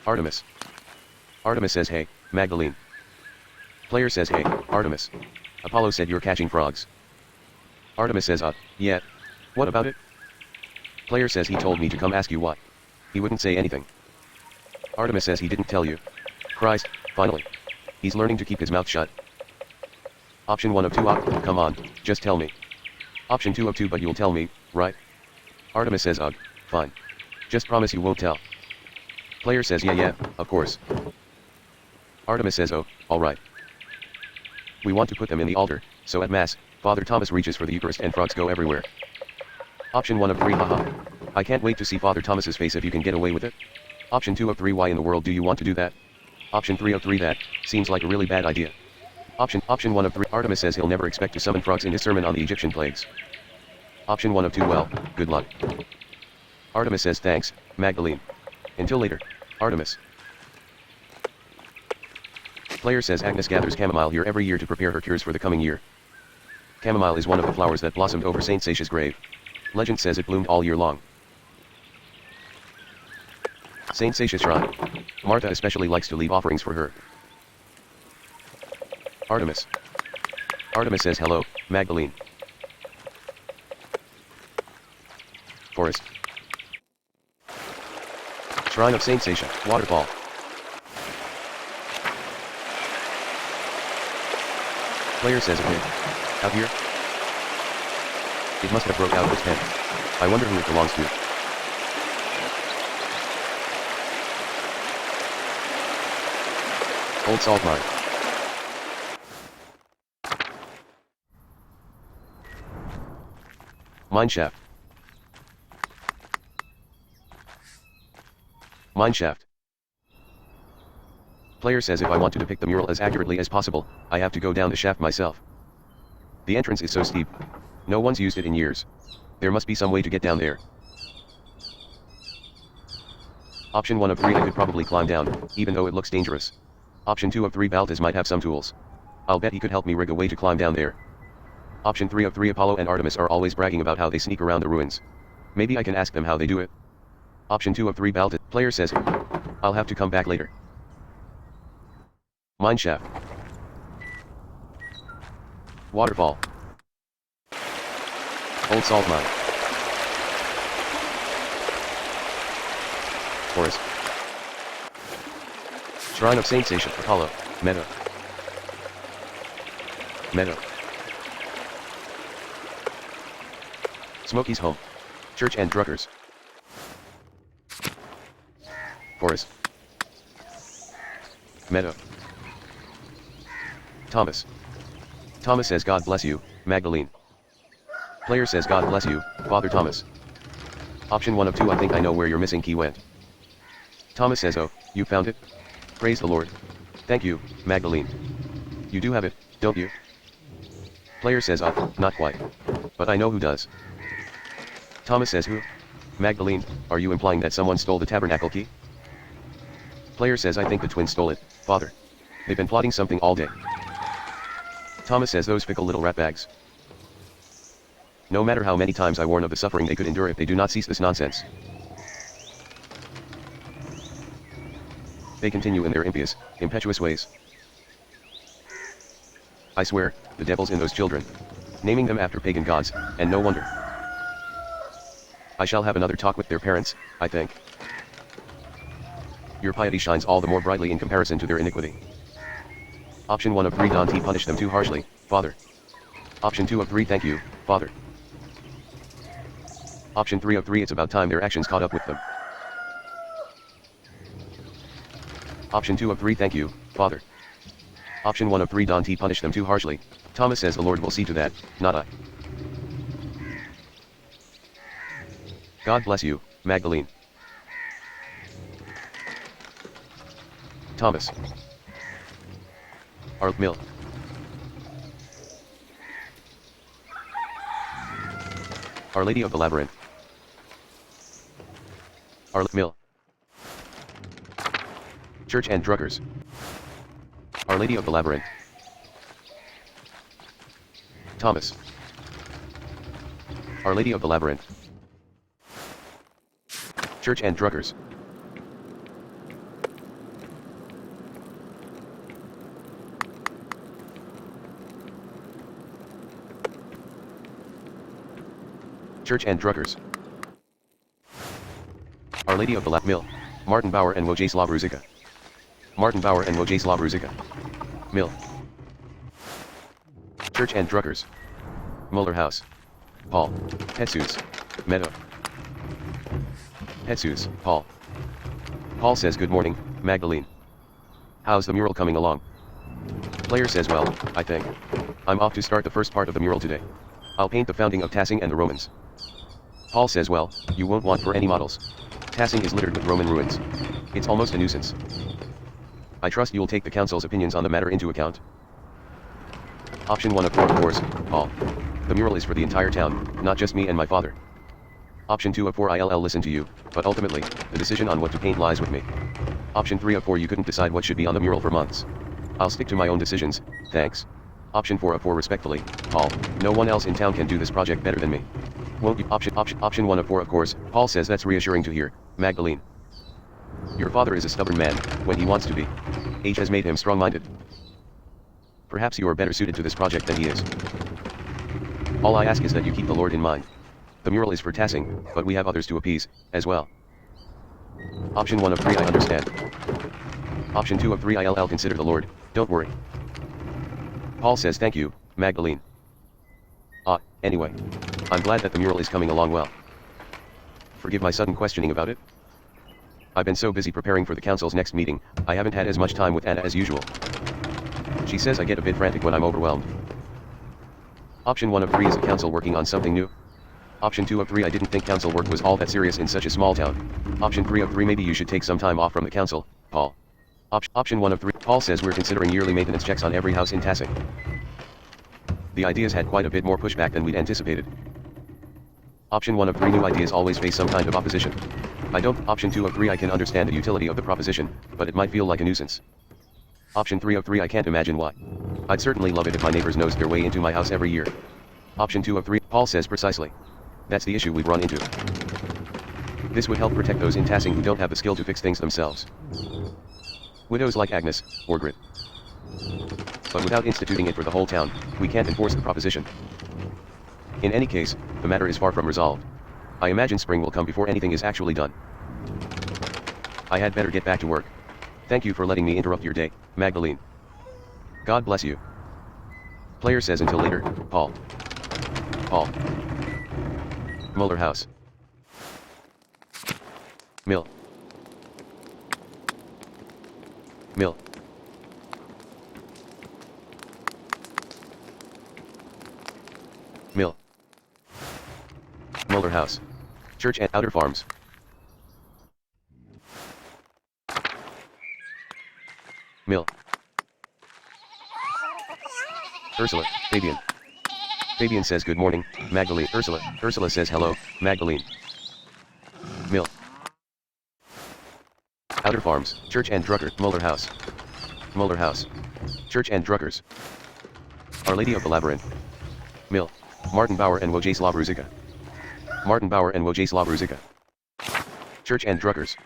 Artemis. Artemis says hey, Magdalene. Player says hey, Artemis. Apollo said you're catching frogs. Artemis says yeah. What about it? Player says he told me to come ask you what. He wouldn't say anything. Artemis says he didn't tell you. Christ, finally. He's learning to keep his mouth shut. Option 1 of 2 come on, just tell me. Option 2 of 2 but you'll tell me, right? Artemis says ugh, fine. Just promise you won't tell. Player says yeah, of course. Artemis says oh, alright. We want to put them in the altar, so at Mass, Father Thomas reaches for the Eucharist and frogs go everywhere. Option 1 of 3 haha. I can't wait to see Father Thomas's face if you can get away with it. Option 2 of 3 why in the world do you want to do that? Option 3 of 3 that seems like a really bad idea. Option 1 of 3 Artemis says he'll never expect to summon frogs in his sermon on the Egyptian plagues. Option 1 of 2 well, good luck. Artemis says thanks, Magdalene. Until later, Artemis. Player says Agnes gathers chamomile here every year to prepare her cures for the coming year. Chamomile is one of the flowers that blossomed over Saint Satia's grave. Legend says it bloomed all year long. Saint Satia Shrine. Martha especially likes to leave offerings for her. Artemis. Artemis says hello, Magdalene. Forest. Shrine of Saint Satia, waterfall. Player says it did. Out here? It must have broke out of its pen. I wonder who it belongs to. Old salt mine. Mine shaft. Mine shaft. Player says if I want to depict the mural as accurately as possible, I have to go down the shaft myself. The entrance is so steep. No one's used it in years. There must be some way to get down there. Option 1 of 3 I could probably climb down, even though it looks dangerous. Option 2 of 3 Balthus might have some tools. I'll bet he could help me rig a way to climb down there. Option 3 of 3 Apollo and Artemis are always bragging about how they sneak around the ruins. Maybe I can ask them how they do it. Option 2 of 3 Balthus. Player says I'll have to come back later. Mine shaft. Waterfall. Old salt mine. Forest. Shrine of Saint Satia, Apollo, Meadow. Meadow. Smokey's home. Church and Druckers. Forest. Meadow. Thomas. Thomas says God bless you, Magdalene. Player says God bless you, Father Thomas. Option 1 of 2 I think I know where your missing key went. Thomas says oh, you found it? Praise the Lord. Thank you, Magdalene. You do have it, don't you? Player says not quite. But I know who does. Thomas says who? Magdalene, are you implying that someone stole the tabernacle key? Player says I think the twins stole it, Father. They've been plotting something all day. Thomas says those fickle little ratbags. No matter how many times I warn of the suffering they could endure if they do not cease this nonsense. They continue in their impious, impetuous ways. I swear, the devil's in those children. Naming them after pagan gods, and no wonder. I shall have another talk with their parents, I think. Your piety shines all the more brightly in comparison to their iniquity. Option 1 of 3 don't punish them too harshly, Father. Option 2 of 3 thank you, Father. Option 3 of 3 it's about time their actions caught up with them. Option 2 of 3 thank you, Father. Option 1 of 3 don't punish them too harshly. Thomas says the Lord will see to that, not I. God bless you, Magdalene. Thomas. Arlt Mill. Our Lady of the Labyrinth. Arlt Mill. Church and Druckers. Our Lady of the Labyrinth. Thomas. Our Lady of the Labyrinth. Church and Druckers. Church and Druckers. Our Lady of the Mill. Martin Bauer and Wojciech Ruzicka. Martin Bauer and Wojciech Ruzicka. Mill. Church and Druckers. Muller House. Paul. Jesus. Meadow. Jesus, Paul. Paul says good morning, Magdalene. How's the mural coming along? Player says well, I think. I'm off to start the first part of the mural today. I'll paint the founding of Tassing and the Romans. Paul says well, you won't want for any models. Tassing is littered with Roman ruins. It's almost a nuisance. I trust you'll take the council's opinions on the matter into account. Option 1 of 4 of course, Paul. The mural is for the entire town, not just me and my father. Option 2 of 4 I'll listen to you, but ultimately, the decision on what to paint lies with me. Option 3 of 4 you couldn't decide what should be on the mural for months. I'll stick to my own decisions, thanks. Option 4 of 4 respectfully, Paul. No one else in town can do this project better than me. Won't you? Option 1 of 4 of course, Paul says that's reassuring to hear, Magdalene. Your father is a stubborn man, when he wants to be. Age has made him strong-minded. Perhaps you are better suited to this project than he is. All I ask is that you keep the Lord in mind. The mural is for Tassing, but we have others to appease, as well. Option 1 of 3 I understand. Option 2 of 3 I'll consider the Lord, don't worry. Paul says thank you, Magdalene. Anyway. I'm glad that the mural is coming along well. Forgive my sudden questioning about it. I've been so busy preparing for the council's next meeting, I haven't had as much time with Anna as usual. She says I get a bit frantic when I'm overwhelmed. Option 1 of 3 is the council working on something new. Option 2 of 3 I didn't think council work was all that serious in such a small town. Option 3 of 3 maybe you should take some time off from the council, Paul. Option 1 of 3 Paul says we're considering yearly maintenance checks on every house in Tassing. The ideas had quite a bit more pushback than we'd anticipated. Option 1 of 3 new ideas always face some kind of opposition. Option 2 of 3 I can understand the utility of the proposition, but it might feel like a nuisance. Option 3 of 3 I can't imagine why. I'd certainly love it if my neighbors nosed their way into my house every year. Option 2 of 3, Paul says precisely. That's the issue we've run into. This would help protect those in Tassing who don't have the skill to fix things themselves. Widows like Agnes, or Grit. But without instituting it for the whole town, we can't enforce the proposition. In any case, the matter is far from resolved. I imagine spring will come before anything is actually done. I had better get back to work. Thank you for letting me interrupt your day, Magdalene. God bless you. Player says until later, Paul. Paul. Muller House. Mill. Mill. Mill. Muller House. Church and Outer Farms. Mill. Ursula, Fabian. Fabian says good morning, Magdalene. Ursula says hello, Magdalene. Mill. Outer Farms, Church and Drucker, Muller House. Muller House. Church and Druckers. Our Lady of the Labyrinth. Mill. Martin Bauer and Wojciech Ruzicka. Martin Bauer and Wojciech Ruzicka. Church and Druckers.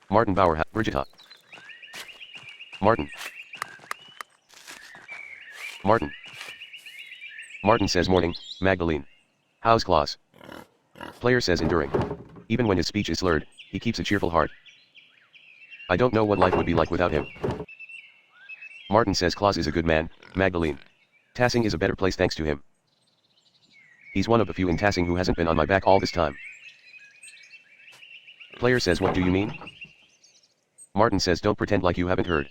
Martin Bauer, Brigitta. Martin. Martin. Martin says morning, Magdalene. How's Claus? Player says enduring. Even when his speech is slurred, he keeps a cheerful heart. I don't know what life would be like without him. Martin says Claus is a good man, Magdalene. Tassing is a better place thanks to him. He's one of the few in Tassing who hasn't been on my back all this time. Player says what do you mean? Martin says don't pretend like you haven't heard.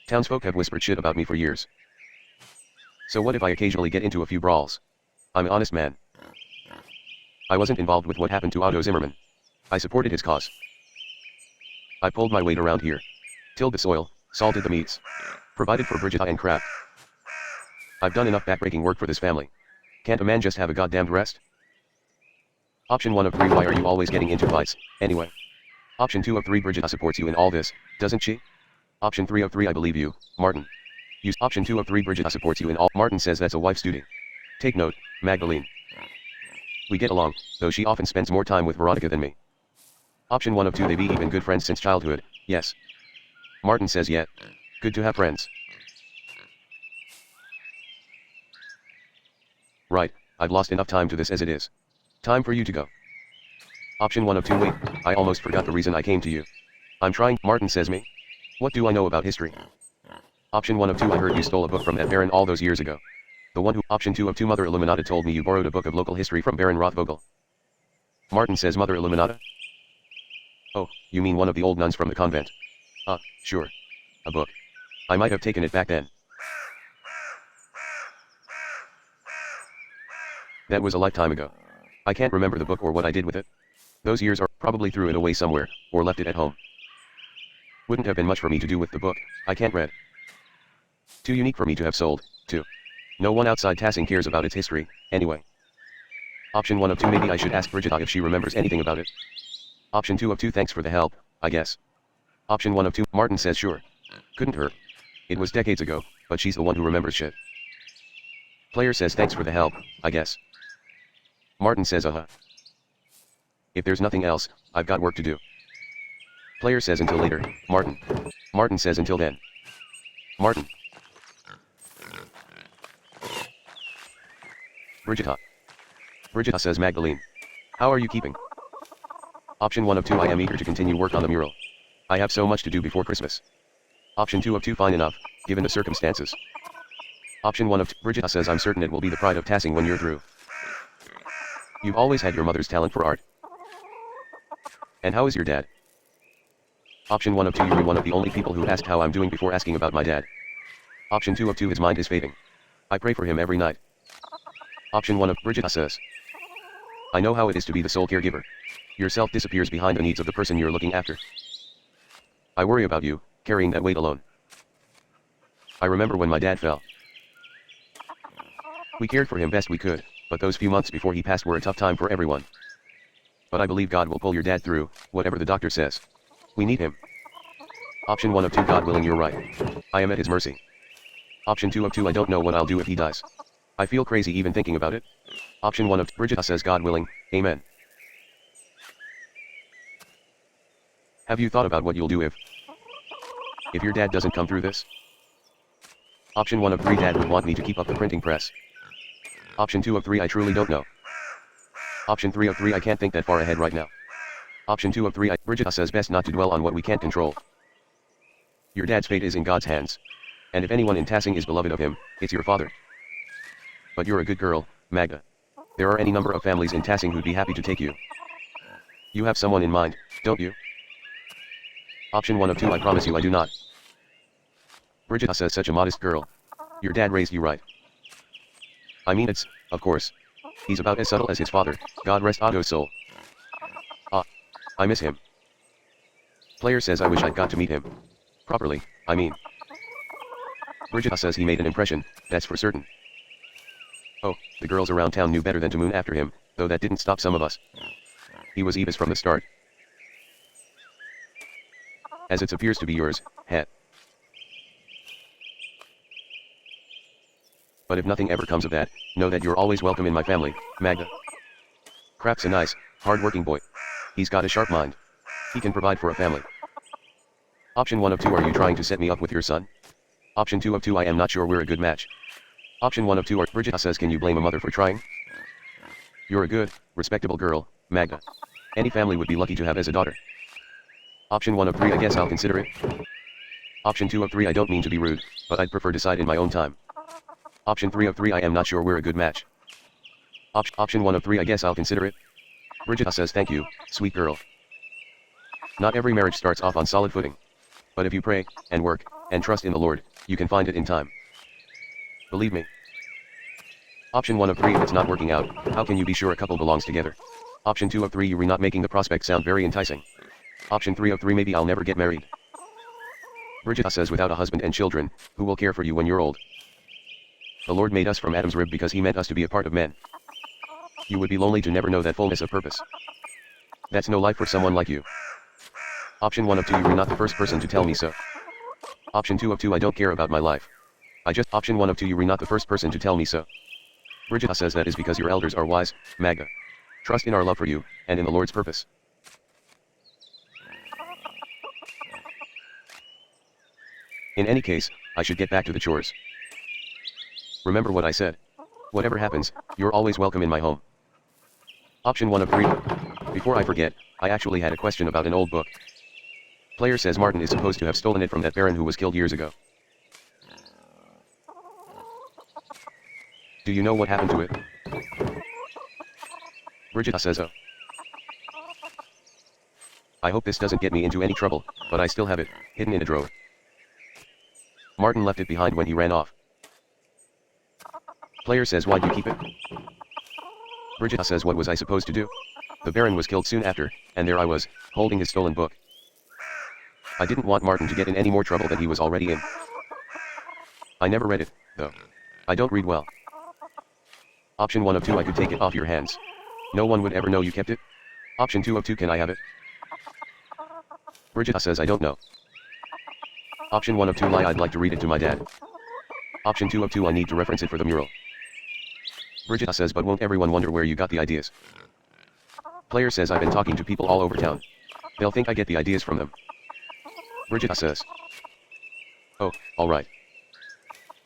Townsfolk have whispered shit about me for years. So what if I occasionally get into a few brawls? I'm an honest man. I wasn't involved with what happened to Otto Zimmerman. I supported his cause. I pulled my weight around here. Tilled the soil, salted the meats. Provided for Brigitta and Kraft. I've done enough backbreaking work for this family. Can't a man just have a goddamned rest? Option 1 of 3 why are you always getting into fights, anyway? Option 2 of 3 Brigitta supports you in all this, doesn't she? Option 3 of 3 I believe you, Martin. Option 2 of 3 Brigitta supports you in all. Martin says that's a wife's duty. Take note, Magdalene. We get along, though she often spends more time with Veronica than me. Option 1 of 2 they be even good friends since childhood, yes. Martin says yeah. Good to have friends. Right, I've lost enough time to this as it is. Time for you to go. Option 1 of 2. Wait, I almost forgot the reason I came to you. I'm trying. Martin says me. What do I know about history? Option 1 of 2. I heard you stole a book from that Baron all those years ago. The one who. Option 2 of 2. Mother Illuminata told me you borrowed a book of local history from Baron Rothvogel. Martin says Mother Illuminata? Oh, you mean one of the old nuns from the convent? Sure. A book. I might have taken it back then. That was a lifetime ago. I can't remember the book or what I did with it. Those years are probably threw it away somewhere, or left it at home. Wouldn't have been much for me to do with the book. I can't read. Too unique for me to have sold, too. No one outside Tassing cares about its history, anyway. Option 1 of 2. Maybe I should ask Brigitte if she remembers anything about it. Option 2 of 2. Thanks for the help, I guess. Option 1 of 2. Martin says sure. Couldn't hurt. It was decades ago, but she's the one who remembers shit. Player says thanks for the help, I guess. Martin says If there's nothing else, I've got work to do. Player says until later, Martin. Martin says until then. Martin. Brigitte. Brigitte says Magdalene. How are you keeping? Option 1 of 2. I am eager to continue work on the mural. I have so much to do before Christmas. Option 2 of 2. Fine enough, given the circumstances. Option 1 of 2. Brigitte says I'm certain it will be the pride of Tassing when you're through. You've always had your mother's talent for art. And how is your dad? Option 1 of 2. You're one of the only people who asked how I'm doing before asking about my dad. Option 2 of 2. His mind is fading. I pray for him every night. Option 1 of Brigitte says. I know how it is to be the sole caregiver. Yourself disappears behind the needs of the person you're looking after. I worry about you, carrying that weight alone. I remember when my dad fell. We cared for him best we could, but those few months before he passed were a tough time for everyone. But I believe God will pull your dad through, whatever the doctor says. We need him. Option 1 of 2. God willing, you're right. I am at his mercy. Option 2 of 2. I don't know what I'll do if he dies. I feel crazy even thinking about it. Option 1 of 2. Brigitte says God willing, amen. Have you thought about what you'll do if your dad doesn't come through this? Option 1 of 3. Dad would want me to keep up the printing press. Option 2 of 3. I truly don't know. Option 3 of 3. I can't think that far ahead right now. Option 2 of 3. Brigitte says best not to dwell on what we can't control. Your dad's fate is in God's hands. And if anyone in Tassing is beloved of him, it's your father. But you're a good girl, Magda. There are any number of families in Tassing who'd be happy to take you. You have someone in mind, don't you? Option 1 of 2. I promise you I do not. Brigitte says such a modest girl. Your dad raised you right. I mean it's, of course. He's about as subtle as his father, God rest Otto's soul. I miss him. Player says I wish I'd got to meet him. Properly, I mean. Brigitte says he made an impression, that's for certain. Oh, the girls around town knew better than to moon after him, though that didn't stop some of us. He was Eva's from the start. As it appears to be yours, het. But if nothing ever comes of that, know that you're always welcome in my family, Magda. Crap's a nice, hard-working boy. He's got a sharp mind. He can provide for a family. Option 1 of 2. Are you trying to set me up with your son? Option 2 of 2. I am not sure we're a good match. Option 1 of 2. Brigitte says can you blame a mother for trying? You're a good, respectable girl, Magda. Any family would be lucky to have as a daughter. Option 1 of 3. I guess I'll consider it. Option 2 of 3. I don't mean to be rude, but I'd prefer decide in my own time. Option 3 of 3. I am not sure we're a good match. Option 1 of 3. I guess I'll consider it. Brigitte says thank you, sweet girl. Not every marriage starts off on solid footing. But if you pray, and work, and trust in the Lord, you can find it in time. Believe me. Option 1 of 3. If it's not working out, how can you be sure a couple belongs together? Option 2 of 3. You're not making the prospect sound very enticing. Option 3 of 3. Maybe I'll never get married. Brigitte says without a husband and children, who will care for you when you're old? The Lord made us from Adam's rib because he meant us to be a part of men. You would be lonely to never know that fullness of purpose. That's no life for someone like you. Option 1 of 2. You were not the first person to tell me so. Option 2 of 2. I don't care about my life. Option 1 of 2. You were not the first person to tell me so. Brigitte says that is because your elders are wise, Magda. Trust in our love for you, and in the Lord's purpose. In any case, I should get back to the chores. Remember what I said. Whatever happens, you're always welcome in my home. Option 1 of 3. Before I forget, I actually had a question about an old book. Player says Martin is supposed to have stolen it from that baron who was killed years ago. Do you know what happened to it? Brigitte says oh. I hope this doesn't get me into any trouble, but I still have it, hidden in a drawer. Martin left it behind when he ran off. Player says why'd you keep it? Brigitte says what was I supposed to do? The baron was killed soon after, and there I was, holding his stolen book. I didn't want Martin to get in any more trouble than he was already in. I never read it, though. I don't read well. Option 1 of 2 I could take it off your hands. No one would ever know you kept it. Option 2 of 2 can I have it? Brigitte says I don't know. Option 1 of 2 lie I'd like to read it to my dad. Option 2 of 2 I need to reference it for the mural. Brigitte says but won't everyone wonder where you got the ideas? Player says I've been talking to people all over town. They'll think I get the ideas from them. Brigitte says. Oh, alright.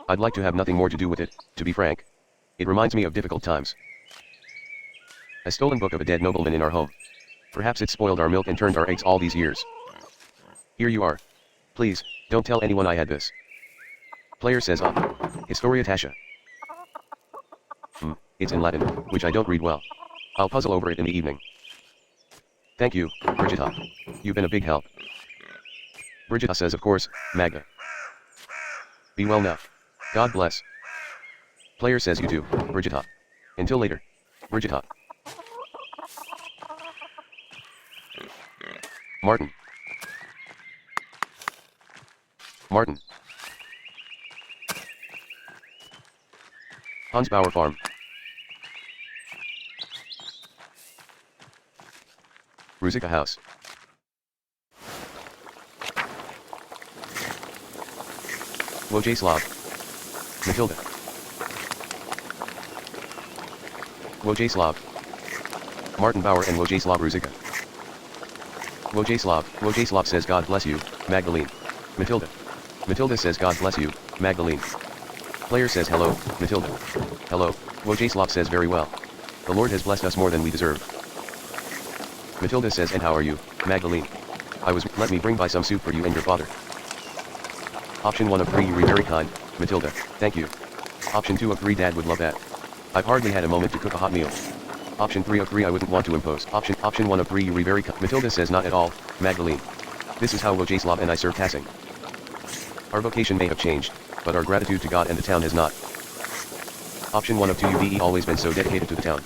I'd like to have nothing more to do with it, to be frank. It reminds me of difficult times. A stolen book of a dead nobleman in our home. Perhaps it spoiled our milk and turned our eggs all these years. Here you are. Please, don't tell anyone I had this. Player says Historia Tasha. It's in Latin, which I don't read well. I'll puzzle over it in the evening. Thank you, Brigitte. You've been a big help. Brigitte says of course, Magda. Be well now. God bless. Player says you too, Brigitte. Until later. Brigitte. Martin. Martin. Hansbauer Farm. Ruzicka House. Wojcislav. Matilda. Wojcislav. Martin Bauer and Wojcislav Ruzicka. Wojcislav says God bless you, Magdalene. Matilda. Matilda says God bless you, Magdalene. Player says hello, Matilda. Hello, Wojcislav says very well. The Lord has blessed us more than we deserve. Matilda says and how are you, Magdalene? Let me bring by some soup for you and your father. Option 1 of 3 you're very kind, Matilda, thank you. Option 2 of 3 Dad would love that. I've hardly had a moment to cook a hot meal. Option 3 of 3 I wouldn't want to impose. Option 1 of 3 you're very kind. Matilda says not at all, Magdalene. This is how Wojcislav and I serve passing. Our vocation may have changed, but our gratitude to God and the town has not. Option 1 of 2 you've always been so dedicated to the town.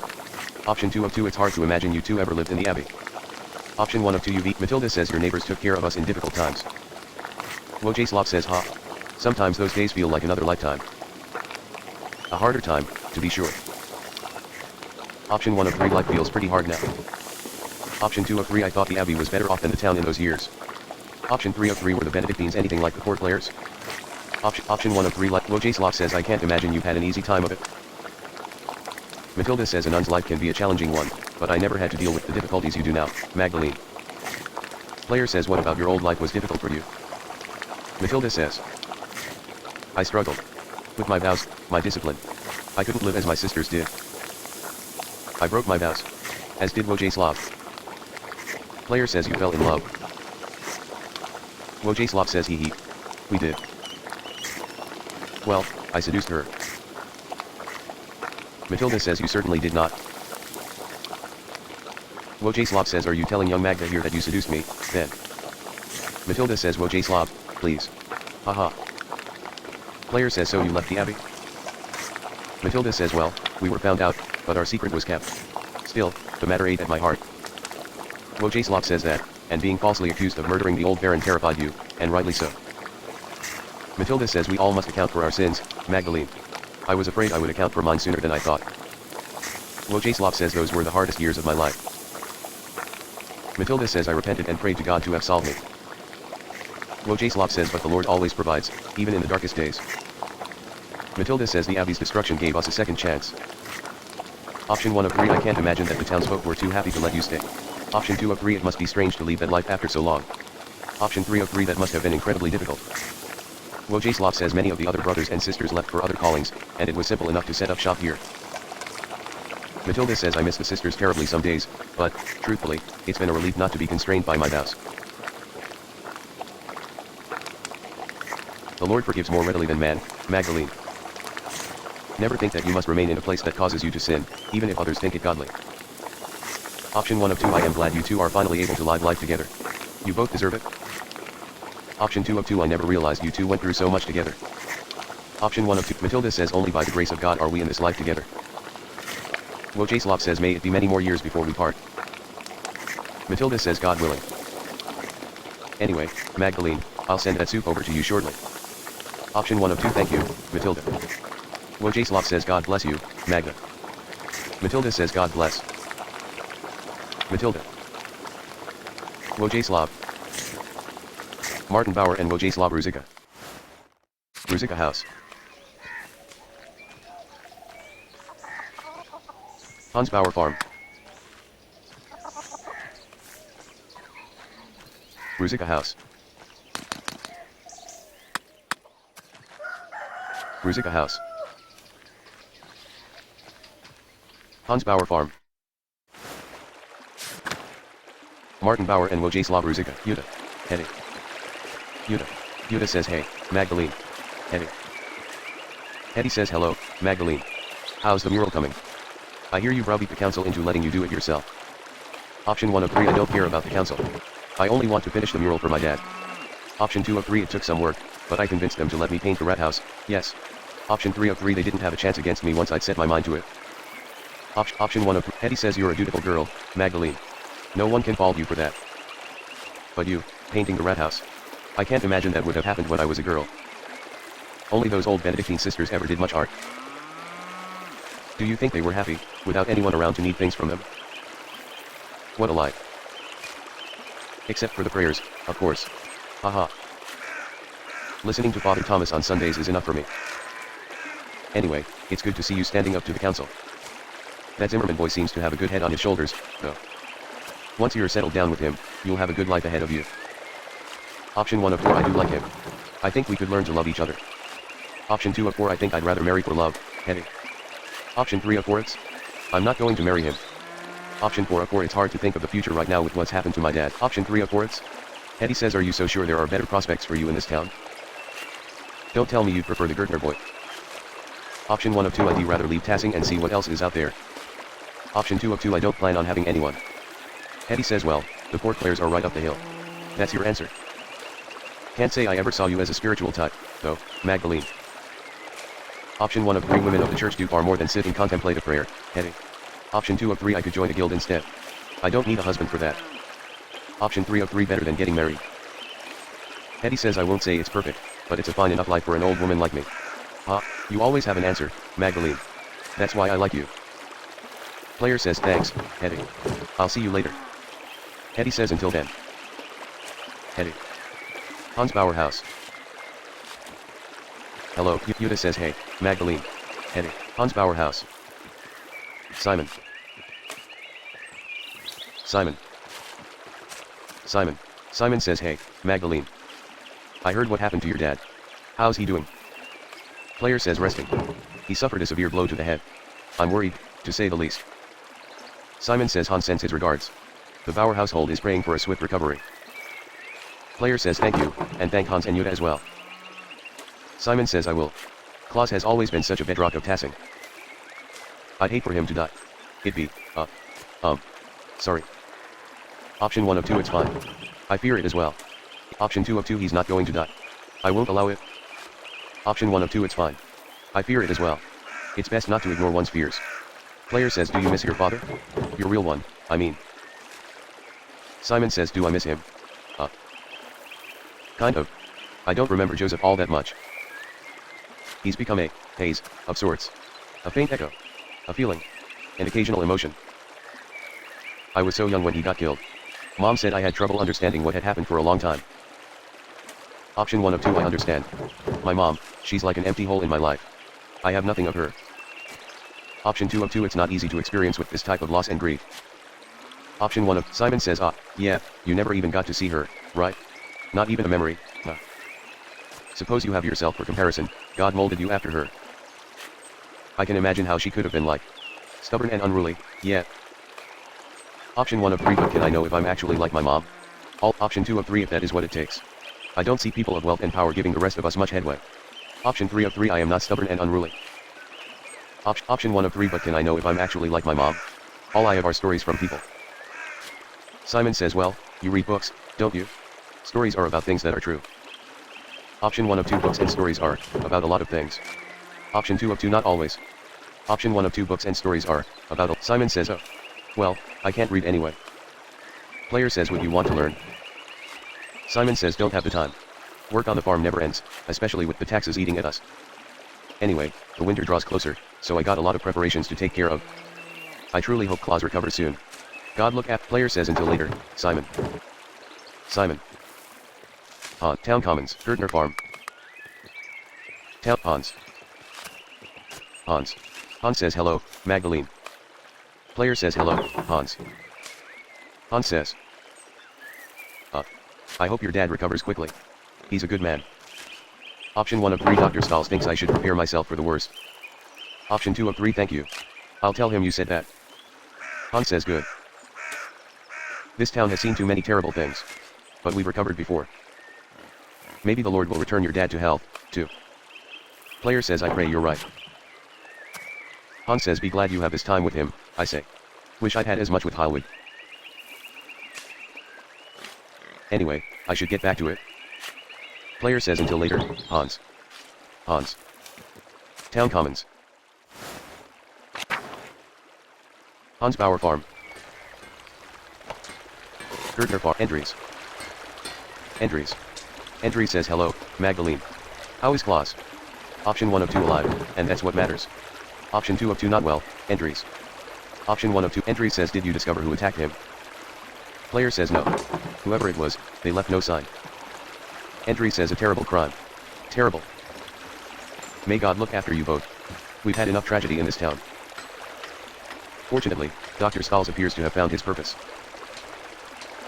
Option 2 of 2 it's hard to imagine you two ever lived in the abbey. Option 1 of 2 you've Matilda says your neighbors took care of us in difficult times. Wojcislav says ha. Sometimes those days feel like another lifetime. A harder time, to be sure. Option 1 of 3 life feels pretty hard now. Option 2 of 3 I thought the abbey was better off than the town in those years. Option 3 of 3 were the Benedictines anything like the poor players? Option 1 of 3 like Wojcislav says I can't imagine you've had an easy time of it. Matilda says a nun's life can be a challenging one, but I never had to deal with the difficulties you do now, Magdalene. Player says what about your old life was difficult for you? Matilda says. I struggled. With my vows, my discipline. I couldn't live as my sisters did. I broke my vows. As did Wojcislav. Player says you fell in love. Wojcislav says he. We did. Well, I seduced her. Matilda says you certainly did not. Wojcislav says are you telling young Magda here that you seduced me, then? Matilda says Wojcislav, please. Haha. Player says so you left the abbey? Matilda says well, we were found out, but our secret was kept. Still, the matter ate at my heart. Wojcislav says that, and being falsely accused of murdering the old baron terrified you, and rightly so. Matilda says we all must account for our sins, Magdalene. I was afraid I would account for mine sooner than I thought. Wojcislav says those were the hardest years of my life. Matilda says I repented and prayed to God to have solved me. Wojcislav says but the Lord always provides, even in the darkest days. Matilda says the abbey's destruction gave us a second chance. Option 1 of 3 I can't imagine that the townsfolk were too happy to let you stay. Option 2 of 3 it must be strange to leave that life after so long. Option 3 of 3 that must have been incredibly difficult. Wojcislav says many of the other brothers and sisters left for other callings, and it was simple enough to set up shop here. Matilda says I miss the sisters terribly some days, but, truthfully, it's been a relief not to be constrained by my vows. The Lord forgives more readily than man, Magdalene. Never think that you must remain in a place that causes you to sin, even if others think it godly. Option 1 of 2 I am glad you two are finally able to live life together. You both deserve it. Option 2 of 2 I never realized you two went through so much together. Option 1 of 2 Matilda says only by the grace of God are we in this life together. Wojciech says may it be many more years before we part. Matilda says God willing. Anyway, Magdalene, I'll send that soup over to you shortly. Option 1 of 2 thank you, Matilda. Wojciech says God bless you, Magda. Matilda says God bless. Matilda. Wojciech. Martin Bauer and Wojciech Ruzicka. Ruzicka House. Hans Bauer Farm. Ruzicka House. Ruzicka House. Hans Bauer Farm. Martin Bauer and Wojciech Ruzicka. Yuta. Hetty. Yuta. Yuta says hey, Magdalene. Hetty. Hetty says hello, Magdalene. How's the mural coming? I hear you browbeat the council into letting you do it yourself. Option 1 of 3 I don't care about the council. I only want to finish the mural for my dad. Option 2 of 3 it took some work, but I convinced them to let me paint the rat house, yes. Option 3 of 3 they didn't have a chance against me once I'd set my mind to it. Option 1 of 3 Hetty says you're a dutiful girl, Magdalene. No one can fault you for that. But you, painting the rat house. I can't imagine that would have happened when I was a girl. Only those old Benedictine sisters ever did much art. Do you think they were happy, without anyone around to need things from them? What a lie. Except for the prayers, of course. Haha. Listening to Father Thomas on Sundays is enough for me. Anyway, it's good to see you standing up to the council. That Zimmerman boy seems to have a good head on his shoulders, though. Once you're settled down with him, you'll have a good life ahead of you. Option 1 of 4 I do like him. I think we could learn to love each other. Option 2 of 4 I think I'd rather marry for love, Hetty. Option 3 of 4 it's I'm not going to marry him. Option 4 of 4 it's hard to think of the future right now with what's happened to my dad. Option 3 of 4 it's Hetty says are you so sure there are better prospects for you in this town? Don't tell me you'd prefer the Gertner boy. Option 1 of 2 I'd rather leave Tassing and see what else is out there. Option 2 of 2 I don't plan on having anyone. Hetty says well, the Port Clairs are right up the hill. That's your answer. Can't say I ever saw you as a spiritual type, though, Magdalene. Option 1 of 3 women of the church do far more than sit and contemplate a prayer, Hetty. Option 2 of 3 I could join a guild instead. I don't need a husband for that. Option 3 of 3 better than getting married. Hetty says I won't say it's perfect, but it's a fine enough life for an old woman like me. You always have an answer, Magdalene. That's why I like you. Player says thanks, Hetty. I'll see you later. Hetty says until then. Hetty. Hans Bauer House. Hello, Yuta says hey, Magdalene. Hetty. Hans Bauer House. Simon. Simon. Simon. Simon says hey, Magdalene. I heard what happened to your dad. How's he doing? Player says resting. He suffered a severe blow to the head. I'm worried, to say the least. Simon says Hans sends his regards. The Bauer household is praying for a swift recovery. Player says thank you, and thank Hans and Yuta as well. Simon says I will. Klaus has always been such a bedrock of Tassing. I'd hate for him to die. It'd be, sorry. Option 1 of 2 it's fine. I fear it as well. Option 2 of 2 he's not going to die. I won't allow it. Option 1 of 2 it's fine. I fear it as well. It's best not to ignore one's fears. Player says do you miss your father? Your real one, I mean. Simon says do I miss him? Kind of. I don't remember Joseph all that much. He's become a haze of sorts. A faint echo. A feeling. An occasional emotion. I was so young when he got killed. Mom said I had trouble understanding what had happened for a long time. Option 1 of 2 I understand. My mom, she's like an empty hole in my life. I have nothing of her. Option 2 of 2 it's not easy to experience with this type of loss and grief. Option 1 of Simon says yeah, you never even got to see her, right? Not even a memory, Suppose you have yourself for comparison, God molded you after her. I can imagine how she could have been like. Stubborn and unruly, yeah. Option 1 of 3, but can I know if I'm actually like my mom? Option 2 of 3, if that is what it takes. I don't see people of wealth and power giving the rest of us much headway. Option 3 of 3, I am not stubborn and unruly. Option 1 of 3, but can I know if I'm actually like my mom? All I have are stories from people. Simon says, well, you read books, don't you? Stories are about things that are true. Option 1 of 2, books and stories are about a lot of things. Option 2 of 2, not always. Option 1 of 2, books and stories are about Simon says, oh. Well, I can't read anyway. Player says, would you want to learn? Simon says, don't have the time. Work on the farm never ends, especially with the taxes eating at us. Anyway, the winter draws closer, so I got a lot of preparations to take care of. I truly hope Claus recovers soon. God look at player says until later, Simon. Simon. Town Commons, Gertner Farm. Town Hans. Hans. Hans says hello, Magdalene. Player says hello, Hans. Hans says. I hope your dad recovers quickly. He's a good man. Option 1 of 3, Dr. Stalls thinks I should prepare myself for the worst. Option 2 of 3, thank you. I'll tell him you said that. Hans says good. This town has seen too many terrible things. But we've recovered before. Maybe the Lord will return your dad to health, too. Player says I pray you're right. Hans says be glad you have this time with him, I say. Wish I'd had as much with Hollywood. Anyway, I should get back to it. Player says until later, Hans. Hans. Town Commons. Hans Bauer Farm. Gertner Farm. Entries. Entries. Entry says hello, Magdalene. How is Claus? Option 1 of 2 alive, and that's what matters. Option 2 of 2 not well, entries. Option 1 of 2 entries says did you discover who attacked him? Player says no. Whoever it was, they left no sign. Entry says a terrible crime. Terrible. May God look after you both. We've had enough tragedy in this town. Fortunately, Dr. Stalls appears to have found his purpose.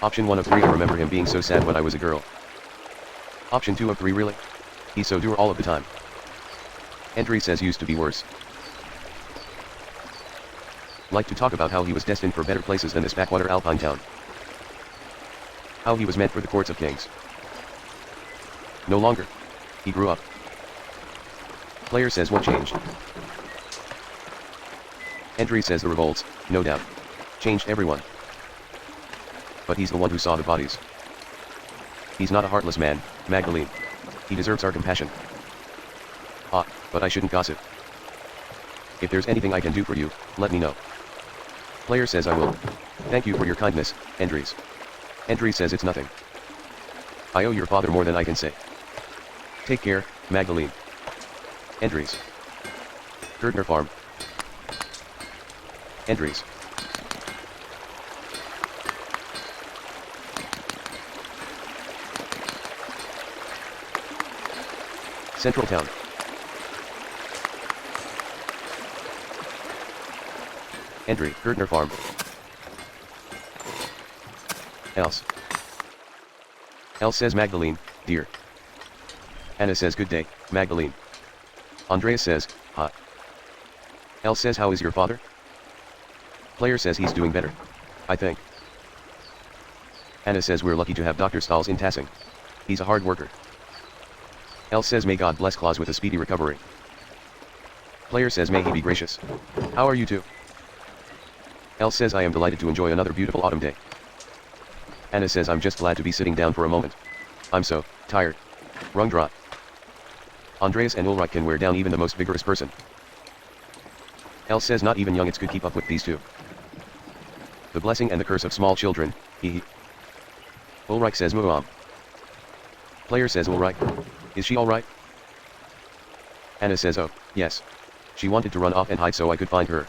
Option 1 of 3 I remember him being so sad when I was a girl. Option 2 of 3 really? He's so dour all of the time. Entry says used to be worse. Like to talk about how he was destined for better places than this backwater alpine town. How he was meant for the courts of kings. No longer. He grew up. Player says what changed? Entry says the revolts, no doubt. Changed everyone. But he's the one who saw the bodies. He's not a heartless man, Magdalene. He deserves our compassion. But I shouldn't gossip. If there's anything I can do for you, let me know. Player says I will. Thank you for your kindness, Entries. Entry says it's nothing. I owe your father more than I can say. Take care, Magdalene. Entries. Gertner Farm. Entries. Central Town. Entry, Gertner Farm. Else. Else says Magdalene, dear. Anna says good day, Magdalene. Andreas says, ha. Else says how is your father? Player says he's doing better. I think. Anna says we're lucky to have Dr. Stalls in Tassing. He's a hard worker. Else says may God bless Claus with a speedy recovery. Player says may he be gracious. How are you two? Else says I am delighted to enjoy another beautiful autumn day. Anna says I'm just glad to be sitting down for a moment. I'm so tired. Rungdra. Andreas and Ulrich can wear down even the most vigorous person. Else says not even youngets could keep up with these two. The blessing and the curse of small children, hee. Ulrich says Muam. Player says Ulrich. Is she alright? Anna says oh, yes. She wanted to run off and hide so I could find her.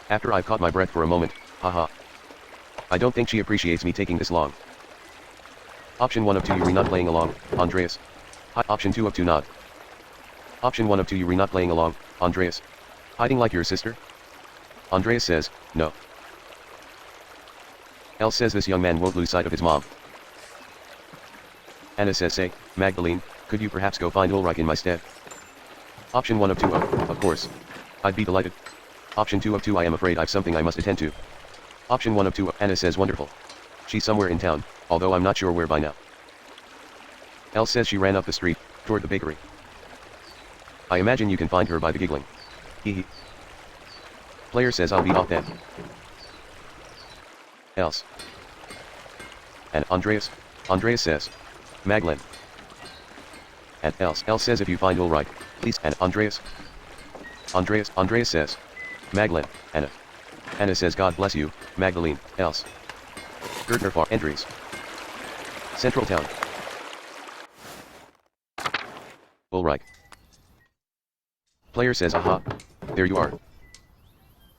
After I've caught my breath for a moment, haha. I don't think she appreciates me taking this long. Option 1 of 2 Yuri not playing along, Andreas. Option 2 of 2 not. Option 1 of 2 Yuri not playing along, Andreas. Hiding like your sister? Andreas says, no. Else says this young man won't lose sight of his mom. Anna says say, Magdalene, could you perhaps go find Ulrich in my stead? Option 1 of 2 of course. I'd be delighted. Option 2 of 2 I am afraid I've something I must attend to. Option 1 of 2 Anna says wonderful. She's somewhere in town, although I'm not sure where by now. Elle says she ran up the street, toward the bakery. I imagine you can find her by the giggling. Hee. Player says I'll be off then. Else. And Andreas? Andreas says. Magdalene. And else says if you find Ulrich, please. And Andreas says. Magdalene, Anna. Anna says God bless you, Magdalene, else. Gertner for entries. Central town. Ulrich. Player says aha. There you are.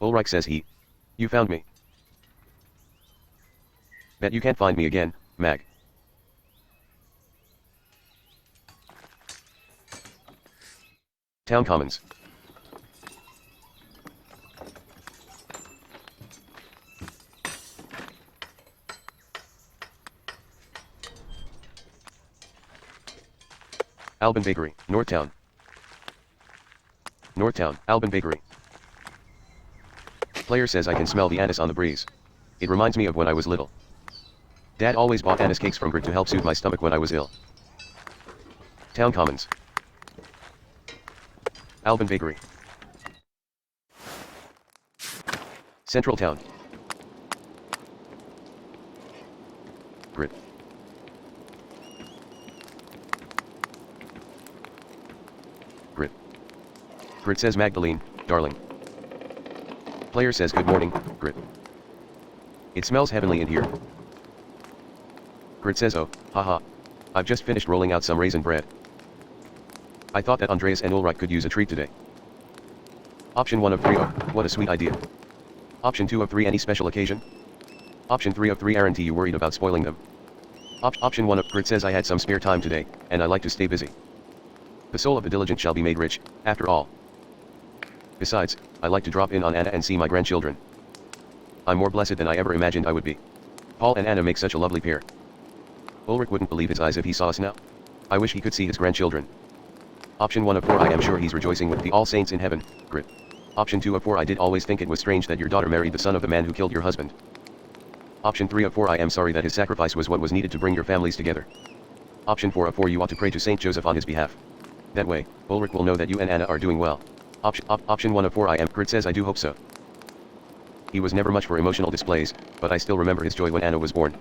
Ulrich says he. You found me. Bet you can't find me again, Mag. Town Commons. Alban Bakery, Northtown. Northtown, Alban Bakery. Player says I can smell the anise on the breeze. It reminds me of when I was little. Dad always bought anise cakes from Grit to help soothe my stomach when I was ill. Town Commons. Alban Bakery. Central Town. Grit. Grit. Grit says Magdalene, darling. Player says good morning, Grit. It smells heavenly in here. Grit says oh, haha. I've just finished rolling out some raisin bread. I thought that Andreas and Ulrich could use a treat today. Option 1 of 3 oh, what a sweet idea. Option 2 of 3 any special occasion? Option 3 of 3 aren't you worried about spoiling them? Option 1 of Grit says I had some spare time today, and I like to stay busy. The soul of the diligent shall be made rich, after all. Besides, I like to drop in on Anna and see my grandchildren. I'm more blessed than I ever imagined I would be. Paul and Anna make such a lovely pair. Ulrich wouldn't believe his eyes if he saw us now. I wish he could see his grandchildren. Option 1 of 4 I am sure he's rejoicing with the all saints in heaven, Grit. Option 2 of 4 I did always think it was strange that your daughter married the son of the man who killed your husband. Option 3 of 4 I am sorry that his sacrifice was what was needed to bring your families together. Option 4 of 4 you ought to pray to Saint Joseph on his behalf. That way, Ulrich will know that you and Anna are doing well. Option 1 of 4 I am Grit says I do hope so. He was never much for emotional displays, but I still remember his joy when Anna was born.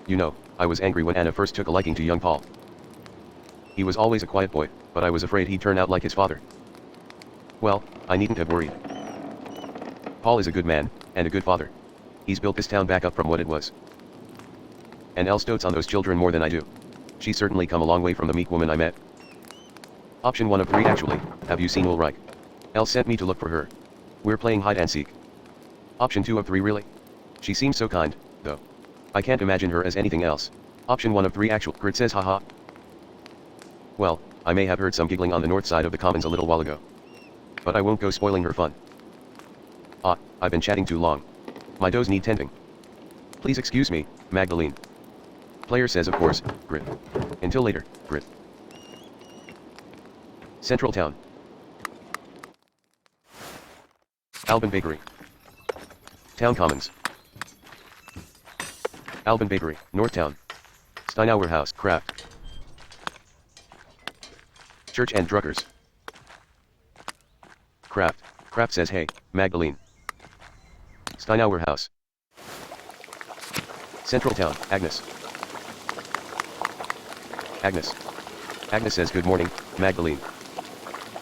You know, I was angry when Anna first took a liking to young Paul. He was always a quiet boy, but I was afraid he'd turn out like his father. Well, I needn't have worried. Paul is a good man, and a good father. He's built this town back up from what it was. And Elle dotes on those children more than I do. She's certainly come a long way from the meek woman I met. Option 1 of 3 actually, have you seen Ulrich? Elle sent me to look for her. We're playing hide and seek. Option 2 of 3 really? She seems so kind, though. I can't imagine her as anything else. Option 1 of 3 actual, Grit says haha. Well, I may have heard some giggling on the north side of the commons a little while ago. But I won't go spoiling her fun. I've been chatting too long. My toes need tending. Please excuse me, Magdalene. Player says of course, Grit. Until later, Grit. Central Town. Alban Bakery. Town Commons. Alban Bakery, Northtown. Steinauer House, Kraft. Church and Druckers. Kraft. Kraft says hey, Magdalene. Steinauer House. Central Town, Agnes. Agnes. Agnes says good morning, Magdalene.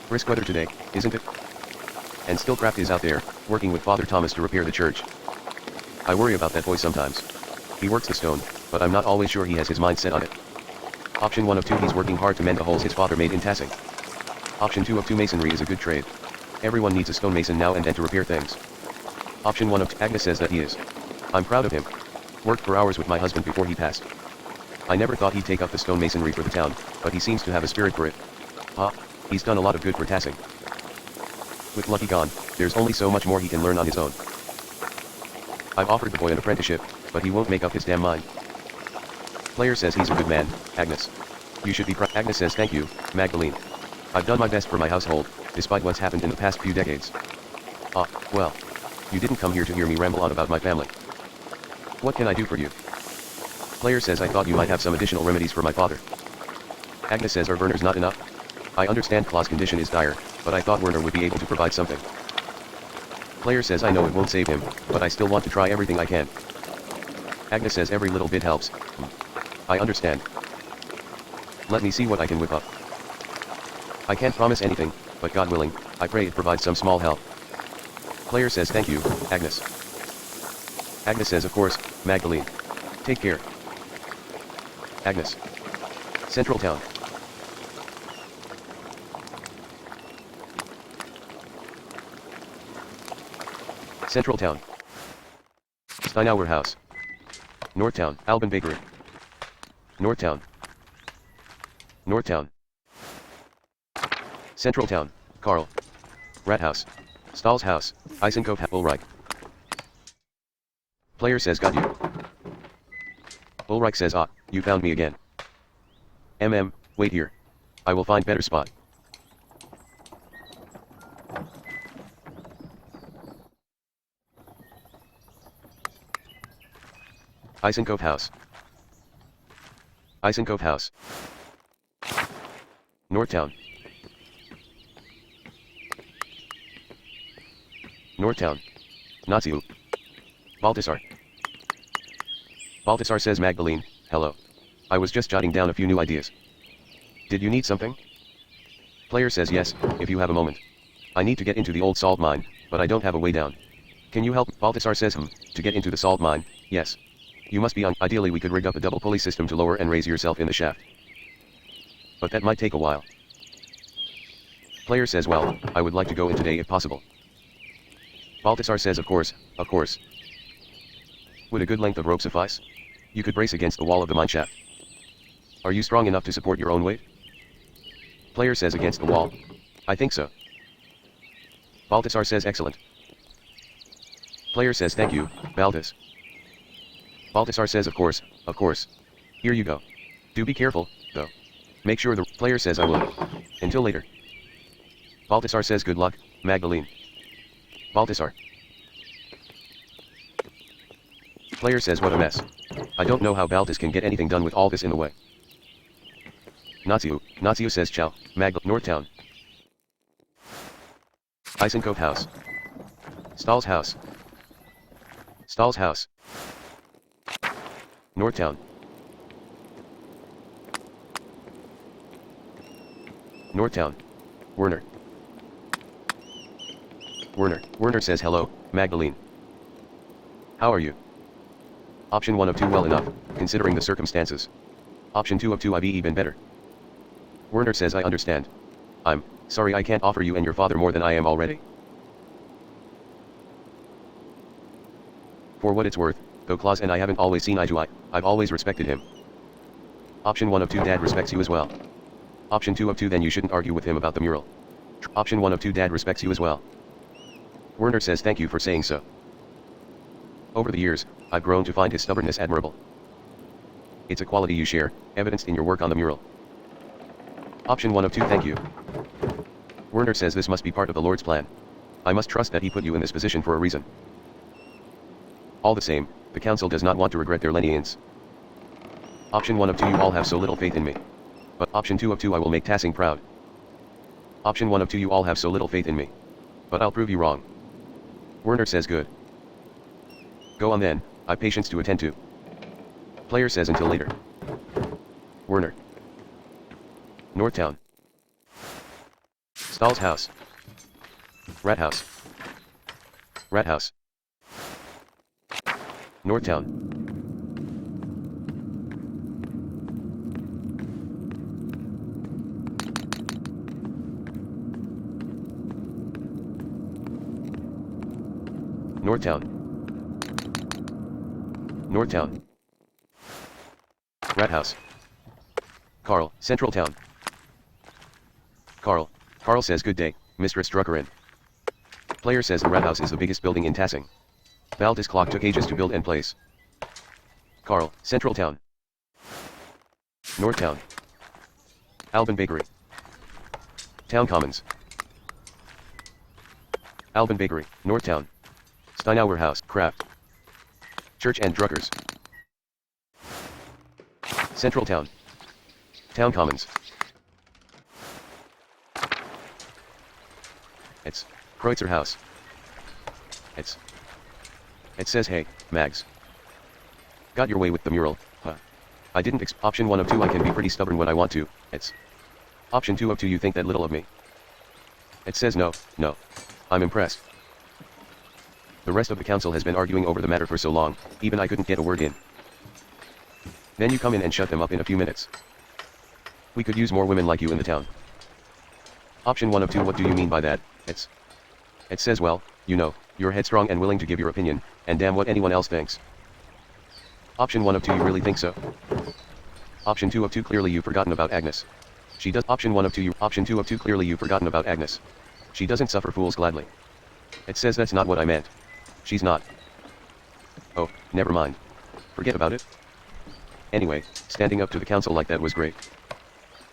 Brisk weather today, isn't it? And still Kraft is out there, working with Father Thomas to repair the church. I worry about that boy sometimes. He works the stone, but I'm not always sure he has his mind set on it. Option 1 of 2 he's working hard to mend the holes his father made in tassing. Option 2 of 2 masonry is a good trade. Everyone needs a stonemason now and then to repair things. Option 1 of 2 Agnes says that he is. I'm proud of him. Worked for hours with my husband before he passed. I never thought he'd take up the stonemasonry for the town, but he seems to have a spirit for it. He's done a lot of good for tassing. With Lucky gone, there's only so much more he can learn on his own. I've offered the boy an apprenticeship, but he won't make up his damn mind. Player says he's a good man, Agnes. You should be proud. Agnes says thank you, Magdalene. I've done my best for my household, despite what's happened in the past few decades. Ah, well. You didn't come here to hear me ramble on about my family. What can I do for you? Player says I thought you might have some additional remedies for my father. Agnes says are Werner's not enough? I understand Klaus' condition is dire, but I thought Werner would be able to provide something. Player says I know it won't save him, but I still want to try everything I can. Agnes says every little bit helps. I understand. Let me see what I can whip up. I can't promise anything, but God willing, I pray it provides some small help. Player says thank you, Agnes. Agnes says of course, Magdalene. Take care. Agnes. Central Town. Central Town. Steinauer House. Northtown, Alban Bakery. Northtown. Northtown. Central Town, Carl. Rat House. Stahl's House, Eisenkopf Ulrich. Player says got you. Ulrich says ah, you found me again. Wait here. I will find better spot. Eisenkopf House. Eisenkopf House. Northtown. Northtown. Naziu. Baltasar. Baltasar says Magdalene, hello. I was just jotting down a few new ideas. Did you need something? Player says yes, if you have a moment. I need to get into the old salt mine, but I don't have a way down. Can you help? Baltasar says to get into the salt mine, yes. You must be on. Ideally we could rig up a double pulley system to lower and raise yourself in the shaft. But that might take a while. Player says well, I would like to go in today if possible. Baltasar says of course, of course. Would a good length of rope suffice? You could brace against the wall of the mine shaft. Are you strong enough to support your own weight? Player says against the wall. I think so. Baltasar says excellent. Player says thank you, Baltas. Baltasar says of course, of course. Here you go. Do be careful, though. Make sure the player says I will. Until later. Baltasar says good luck, Magdalene. Baltasar. Player says what a mess. I don't know how Baltas can get anything done with all this in the way. Naziu says ciao, Northtown. Eisenkopf House. Stahl's House. Stahl's House. Northtown. Northtown. Werner. Werner says hello, Magdalene. How are you? Option 1 of 2 well enough, considering the circumstances. Option 2 of 2 I'd be even better. Werner says I understand. I'm sorry I can't offer you and your father more than I am already. For what it's worth, though Klaus and I haven't always seen eye to eye, I've always respected him. Option 1 of 2 Dad respects you as well. Option 2 of 2 then you shouldn't argue with him about the mural. Option 1 of 2 Dad respects you as well. Werner says thank you for saying so. Over the years, I've grown to find his stubbornness admirable. It's a quality you share, evidenced in your work on the mural. Option 1 of 2 thank you. Werner says this must be part of the Lord's plan. I must trust that he put you in this position for a reason. All the same, the council does not want to regret their lenience. Option 1 of 2 you all have so little faith in me. But option 2 of 2 I will make Tassing proud. Option 1 of 2 you all have so little faith in me. But I'll prove you wrong. Werner says good. Go on then, I've patience to attend to. Player says until later. Werner. Northtown. Stahl's House. Rat House. Rat House. Northtown. Northtown. Northtown. Rat House. Carl, Central Town. Carl says good day, Mistress Druckerin. Player says the Rat House is the biggest building in Tassing. Baltas clock took ages to build and place. Carl, Central Town. Northtown. Alban Bakery. Town Commons. Alban Bakery, Northtown. Steinauer House, Craft. Church and Druckers. Central Town. Town Commons. It's Kreutzer House. It says hey, Mags. Got your way with the mural, huh? I didn't option 1 of 2 I can be pretty stubborn when I want to, it's option 2 of 2 you think that little of me. It says no, I'm impressed. The rest of the council has been arguing over the matter for so long, even I couldn't get a word in. Then you come in and shut them up in a few minutes. We could use more women like you in the town. Option 1 of 2 what do you mean by that? It says well, you know, you're headstrong and willing to give your opinion, and damn what anyone else thinks. Option 1 of 2 you really think so? Option 2 of 2 clearly you've forgotten about Agnes. She does option 1 of 2 option 2 of 2 clearly you've forgotten about Agnes. She doesn't suffer fools gladly. It says that's not what I meant. She's not. Oh, never mind. Forget about it. Anyway, standing up to the council like that was great.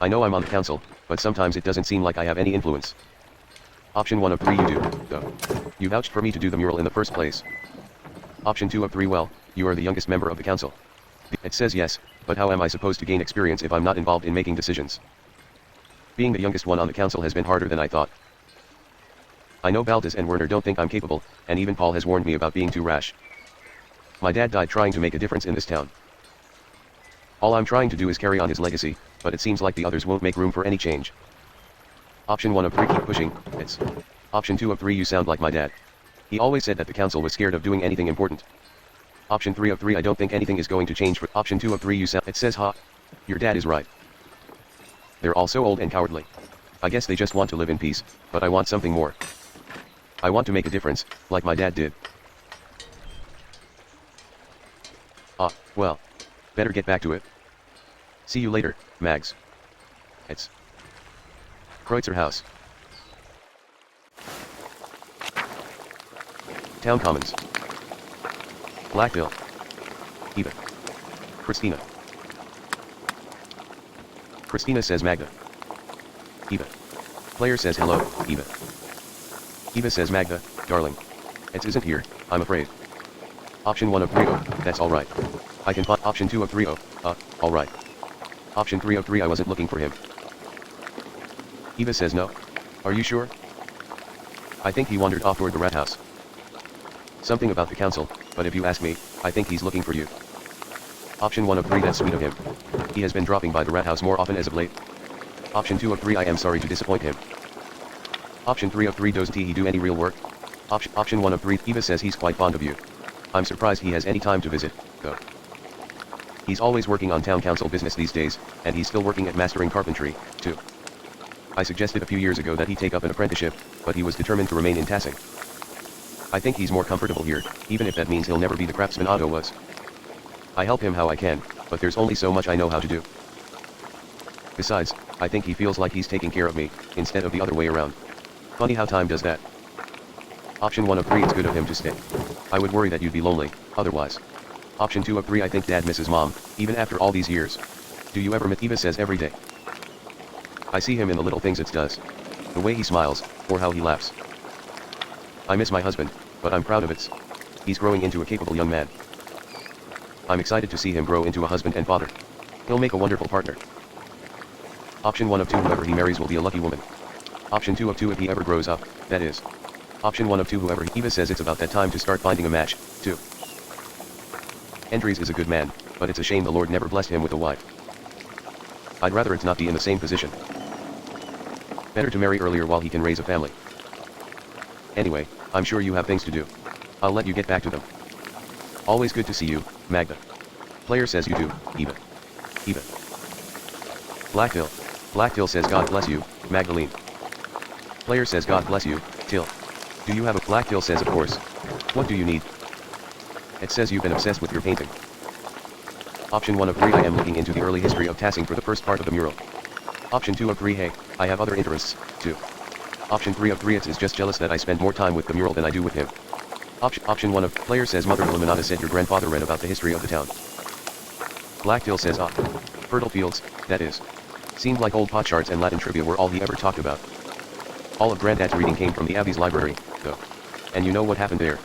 I know I'm on the council, but sometimes it doesn't seem like I have any influence. Option 1 of 3 you do, though. You vouched for me to do the mural in the first place. Option 2 of 3 well, you are the youngest member of the council. It says yes, but how am I supposed to gain experience if I'm not involved in making decisions? Being the youngest one on the council has been harder than I thought. I know Baldas and Werner don't think I'm capable, and even Paul has warned me about being too rash. My dad died trying to make a difference in this town. All I'm trying to do is carry on his legacy, but it seems like the others won't make room for any change. Option 1 of 3 keep pushing, it's option 2 of 3 you sound like my dad. He always said that the council was scared of doing anything important. Option 3 of 3 I don't think anything is going to change for option 2 of 3 you sound it says ha. Your dad is right. They're all so old and cowardly. I guess they just want to live in peace, but I want something more. I want to make a difference, like my dad did. Well. Better get back to it. See you later, Mags. It's Kreutzer House. Town Commons. Blackville. Eva. Christina. Christina says Magda. Eva. Player says hello, Eva. Eva says Magda, darling. It isn't here, I'm afraid. Option 1 of 3 oh, that's alright. I can find option 2 of 3 oh, alright. Option 3 of 3 I wasn't looking for him. Eva says no. Are you sure? I think he wandered off toward the rat house. Something about the council, but if you ask me, I think he's looking for you. Option 1 of 3 that's sweet of him. He has been dropping by the rat house more often as of late. Option 2 of 3 I am sorry to disappoint him. Option 3 of 3 doesn't he do any real work? Option 1 of 3 Eva says he's quite fond of you. I'm surprised he has any time to visit, though. He's always working on town council business these days, and he's still working at mastering carpentry, too. I suggested a few years ago that he take up an apprenticeship, but he was determined to remain in Tassing. I think he's more comfortable here, even if that means he'll never be the craftsman Otto was. I help him how I can, but there's only so much I know how to do. Besides, I think he feels like he's taking care of me, instead of the other way around. Funny how time does that. Option 1 of 3 it's good of him to stay. I would worry that you'd be lonely, otherwise. Option 2 of 3 I think Dad misses Mom, even after all these years. Do you ever miss Eva says every day. I see him in the little things it does. The way he smiles, or how he laughs. I miss my husband, but I'm proud of it. He's growing into a capable young man. I'm excited to see him grow into a husband and father. He'll make a wonderful partner. Option 1 of 2 whoever he marries will be a lucky woman. Option 2 of 2 if he ever grows up, that is. Option 1 of 2 whoever Eva says it's about that time to start finding a match, too. Andres is a good man, but it's a shame the Lord never blessed him with a wife. I'd rather it's not be in the same position. Better to marry earlier while he can raise a family. Anyway, I'm sure you have things to do. I'll let you get back to them. Always good to see you, Magda. Player says you too, Eva. Eva. Blackville. Blackville says God bless you, Magdalene. Player says God bless you, Till. Do you have a Blackville says of course. What do you need? It says you've been obsessed with your painting. Option 1 of 3 I am looking into the early history of Tassing for the first part of the mural. Option 2 of 3 hey, I have other interests, too. Option 3 of 3 it's just jealous that I spend more time with the mural than I do with him. Option 1 of player says Mother Illuminata said your grandfather read about the history of the town. Blackville says fertile fields, that is. Seemed like old potsherds and Latin trivia were all he ever talked about. All of Granddad's reading came from the Abbey's library, though. And you know what happened there?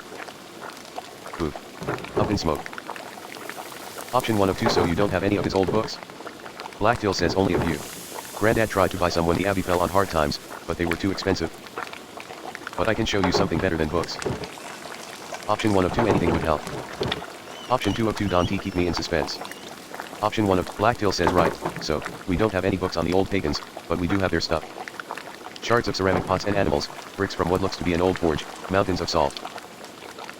Poof. Up in smoke. Option 1 of 2. So you don't have any of his old books? Blacktail says only a few. Granddad tried to buy some when the Abbey fell on hard times, but they were too expensive. But I can show you something better than books. Option 1 of 2. Anything would help. Option 2 of 2. Don't keep me in suspense. Option 1 of Blacktail says right, so, we don't have any books on the old pagans, but we do have their stuff. Shards of ceramic pots and animals, bricks from what looks to be an old forge, mountains of salt.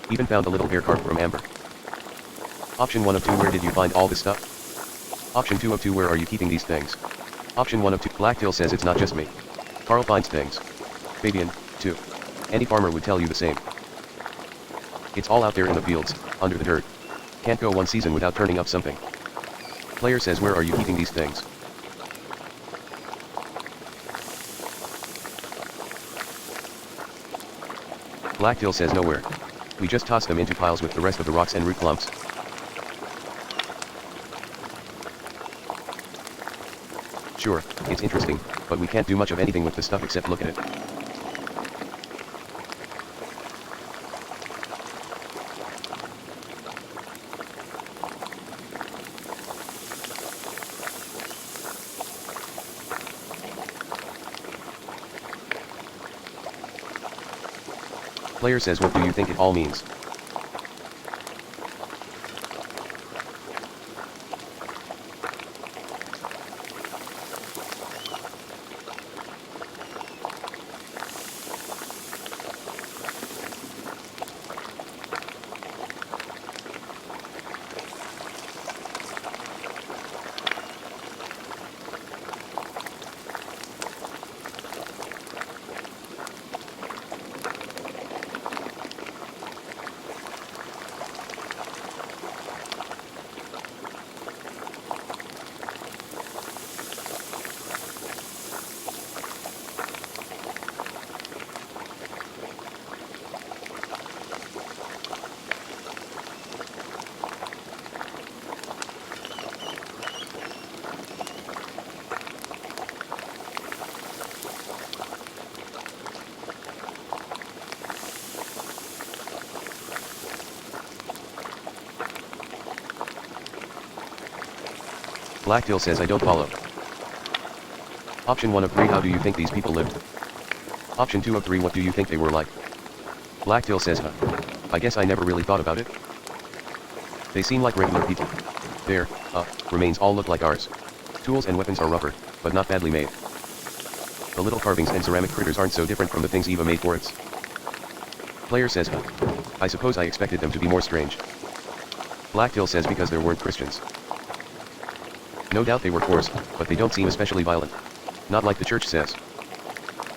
Even found a little bear carved from amber. Option 1 of 2. Where did you find all this stuff? Option 2 of 2. Where are you keeping these things? Option 1 of 2. Blacktail says it's not just me. Carl finds things. Fabian, too. Any farmer would tell you the same. It's all out there in the fields, under the dirt. Can't go one season without turning up something. Player says where are you keeping these things? Blacktail says nowhere. We just toss them into piles with the rest of the rocks and root clumps. Sure, it's interesting, but we can't do much of anything with the stuff except look at it. Player says what do you think it all means? Blacktail says I don't follow. Option 1 of 3. How do you think these people lived? Option 2 of 3. What do you think they were like? Blacktail says I guess I never really thought about it. They seem like regular people. Their remains all look like ours. Tools and weapons are rougher, but not badly made. The little carvings and ceramic critters aren't so different from the things Eva made for it. Player says I suppose I expected them to be more strange. Blacktail says because there weren't Christians. No doubt they were forced, but they don't seem especially violent. Not like the church says.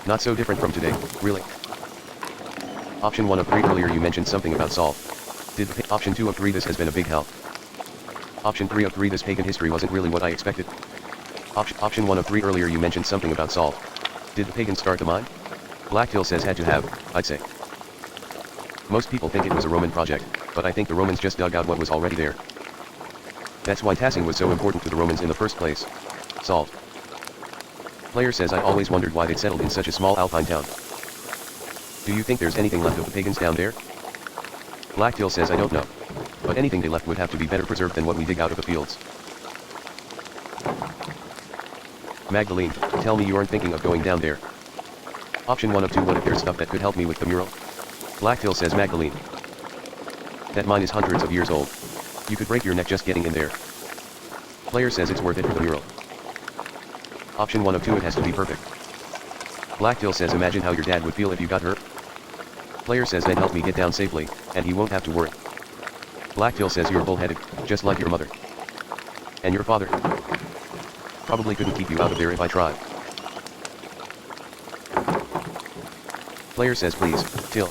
Not so different from today, really. Option 1 of 3. Earlier you mentioned something about salt. Option 2 of 3. This has been a big help. Option 3 of 3. This pagan history wasn't really what I expected. Option 1 of 3. Earlier you mentioned something about salt. Did the pagans start the mine? Blacktail says had to have, I'd say. Most people think it was a Roman project, but I think the Romans just dug out what was already there. That's why tassing was so important to the Romans in the first place. Salt. Player says I always wondered why they'd settled in such a small alpine town. Do you think there's anything left of the pagans down there? Blacktail says I don't know. But anything they left would have to be better preserved than what we dig out of the fields. Magdalene, tell me you aren't thinking of going down there. Option 1 of 2. What if there's stuff that could help me with the mural? Blacktail says Magdalene. That mine is hundreds of years old. You could break your neck just getting in there. Player says it's worth it for the mural. Option 1 of 2. It has to be perfect. Blacktail says imagine how your dad would feel if you got hurt. Player says then help me get down safely, and he won't have to worry. Blacktail says you're bullheaded, just like your mother. And your father. Probably couldn't keep you out of there if I tried. Player says please, Till.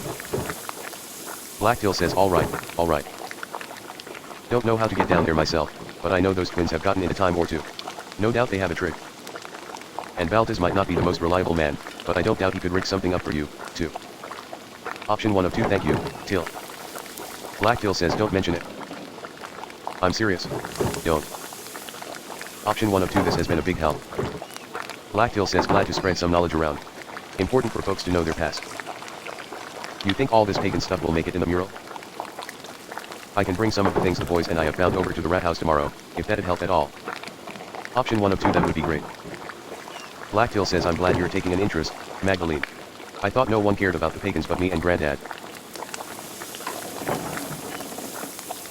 Blacktail says alright. Don't know how to get down there myself, but I know those twins have gotten in a time or two. No doubt they have a trick. And Valdez might not be the most reliable man, but I don't doubt he could rig something up for you, too. Option 1 of 2. Thank you, Till. Blacktail says don't mention it. I'm serious. Don't. Option 1 of 2. This has been a big help. Blacktail says glad to spread some knowledge around. Important for folks to know their past. You think all this pagan stuff will make it in the mural? I can bring some of the things the boys and I have found over to the rat house tomorrow, if that'd help at all. Option 1 of 2, that would be great. Blacktail says, I'm glad you're taking an interest, Magdalene. I thought no one cared about the pagans but me and Granddad.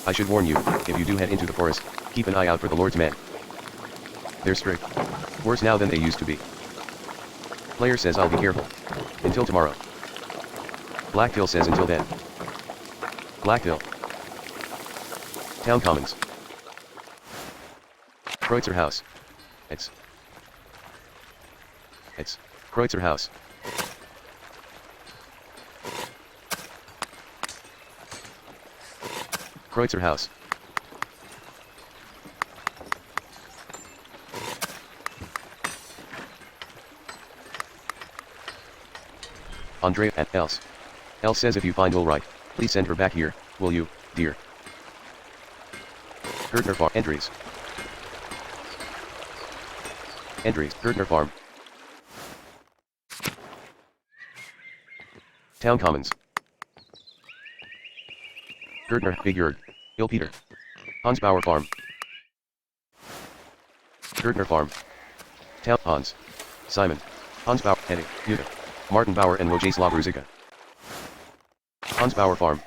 I should warn you, if you do head into the forest, keep an eye out for the Lord's men. They're strict. Worse now than they used to be. Player says, I'll be careful. Until tomorrow. Blacktail says, until then. Blacktail. Town Commons. Kreutzer House. It's Kreutzer House. Kreutzer House. Andrea and Else. Else says, if you find Ulrich, please send her back here, will you, dear? Gertner Farm. Entries. Gertner Farm. Town Commons. Gertner, Bigurg, Ilpeter. Hansbauer Farm. Gertner Farm. Town Hans. Simon. Hansbauer, Henning, Jutta. Martin Bauer and Wojcislaw Ruzicka. Hansbauer Farm.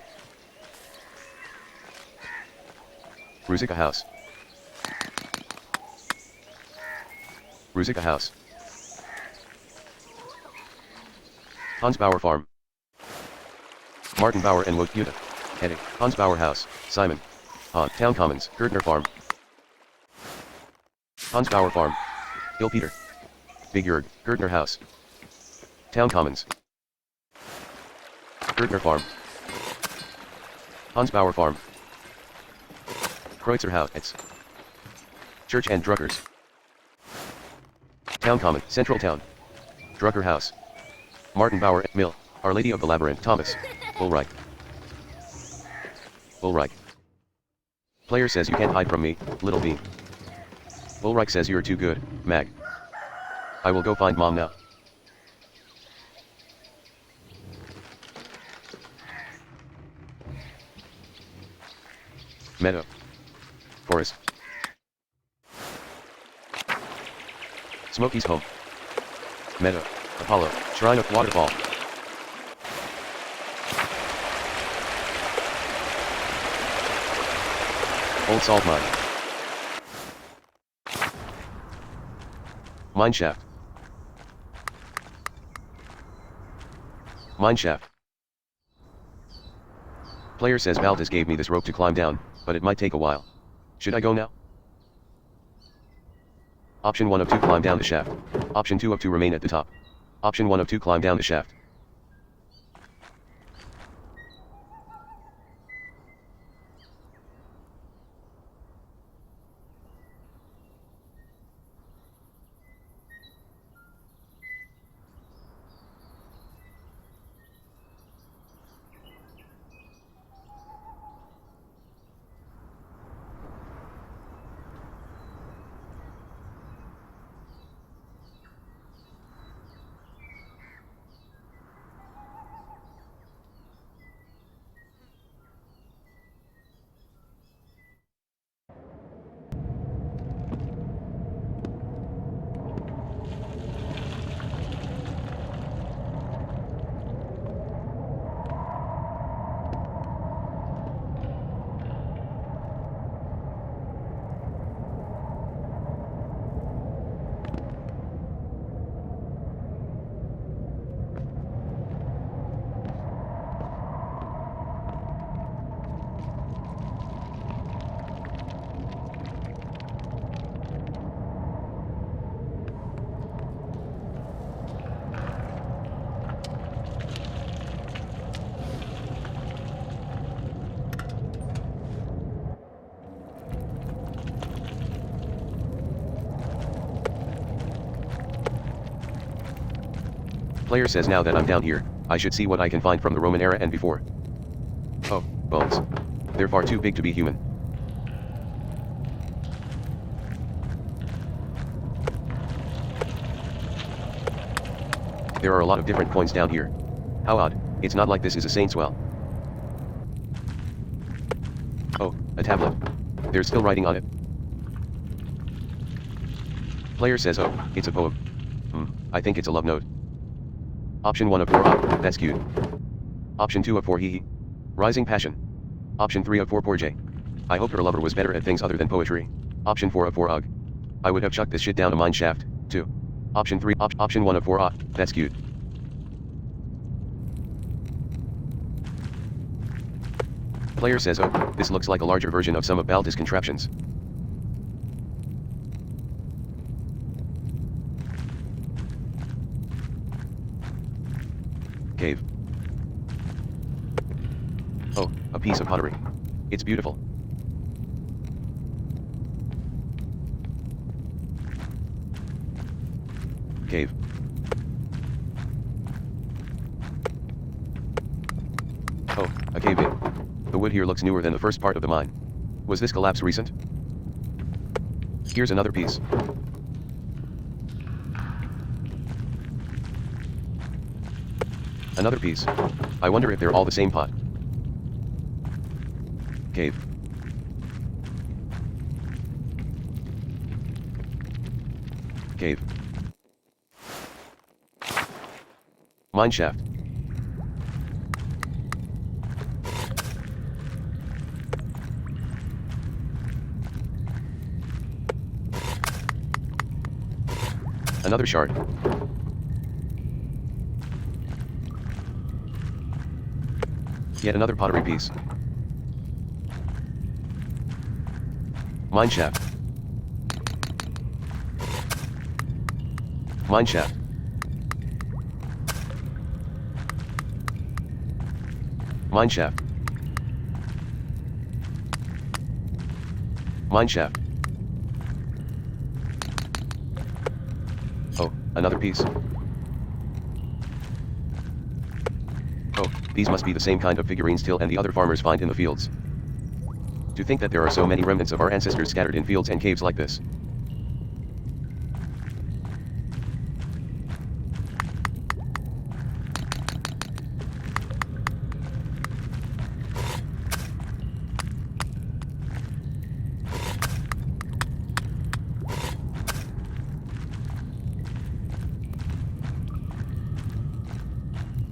Ruzicka House. Ruzicka House. Hansbauer Farm. Martin Bauer and Jutta. Henning. Hansbauer House. Simon. Town Commons. Gertner Farm. Hansbauer Farm. Ilpeter. Bigurg. Gertner House. Town Commons. Gertner Farm. Hansbauer Farm. Kreutzer House. It's Church and Druckers. Town Common. Central Town. Drucker House. Martin Bauer. Mill. Our Lady of the Labyrinth. Thomas. Ulrich. Ulrich. Player says, you can't hide from me, little bean. Ulrich says, you're too good, Mag. I will go find Mom now. Meadow. Forest. Smokey's home. Meadow. Apollo. Shrine of Waterfall. Old salt mine. Mine shaft. Mine shaft. Player says, Valdez gave me this rope to climb down, but it might take a while. Should I go now? Option 1 of 2, climb down the shaft. Option 2 of 2, remain at the top. Option 1 of 2, climb down the shaft. Player says, now that I'm down here, I should see what I can find from the Roman era and before. Oh, bones. They're far too big to be human. There are a lot of different coins down here. How odd. It's not like this is a saint's well. Oh, a tablet. There's still writing on it. Player says, oh, it's a poem. I think it's a love note. Option 1 of 4, that's cute. Option 2 of 4, hee hee. Rising passion. Option 3 of 4, poor J. I hope her lover was better at things other than poetry. Option 4 of 4, ugh. I would have chucked this shit down a mine shaft, too. Option 3, option 1 of 4, that's cute. Player says, oh, this looks like a larger version of some of Baldus' contraptions. Cave. Oh, a piece of pottery. It's beautiful. Cave. Oh, a cave in. The wood here looks newer than the first part of the mine. Was this collapse recent? Here's another piece. Another piece. I wonder if they're all the same pot. Cave. Cave. Mine shaft. Another shard. Yet another pottery piece. Mine shaft. Mine shaft. Mine shaft. Mine shaft. Oh, another piece. Oh, these must be the same kind of figurines Till and the other farmers find in the fields. To think that there are so many remnants of our ancestors scattered in fields and caves like this.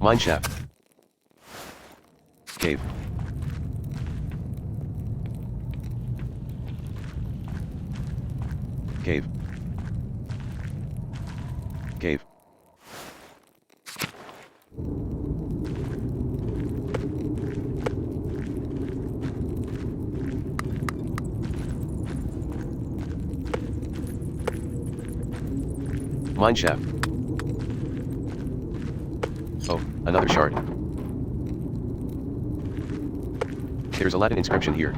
Mine shaft. Cave. Cave. Cave. Mine shaft. Oh, another shard. There's a Latin inscription here.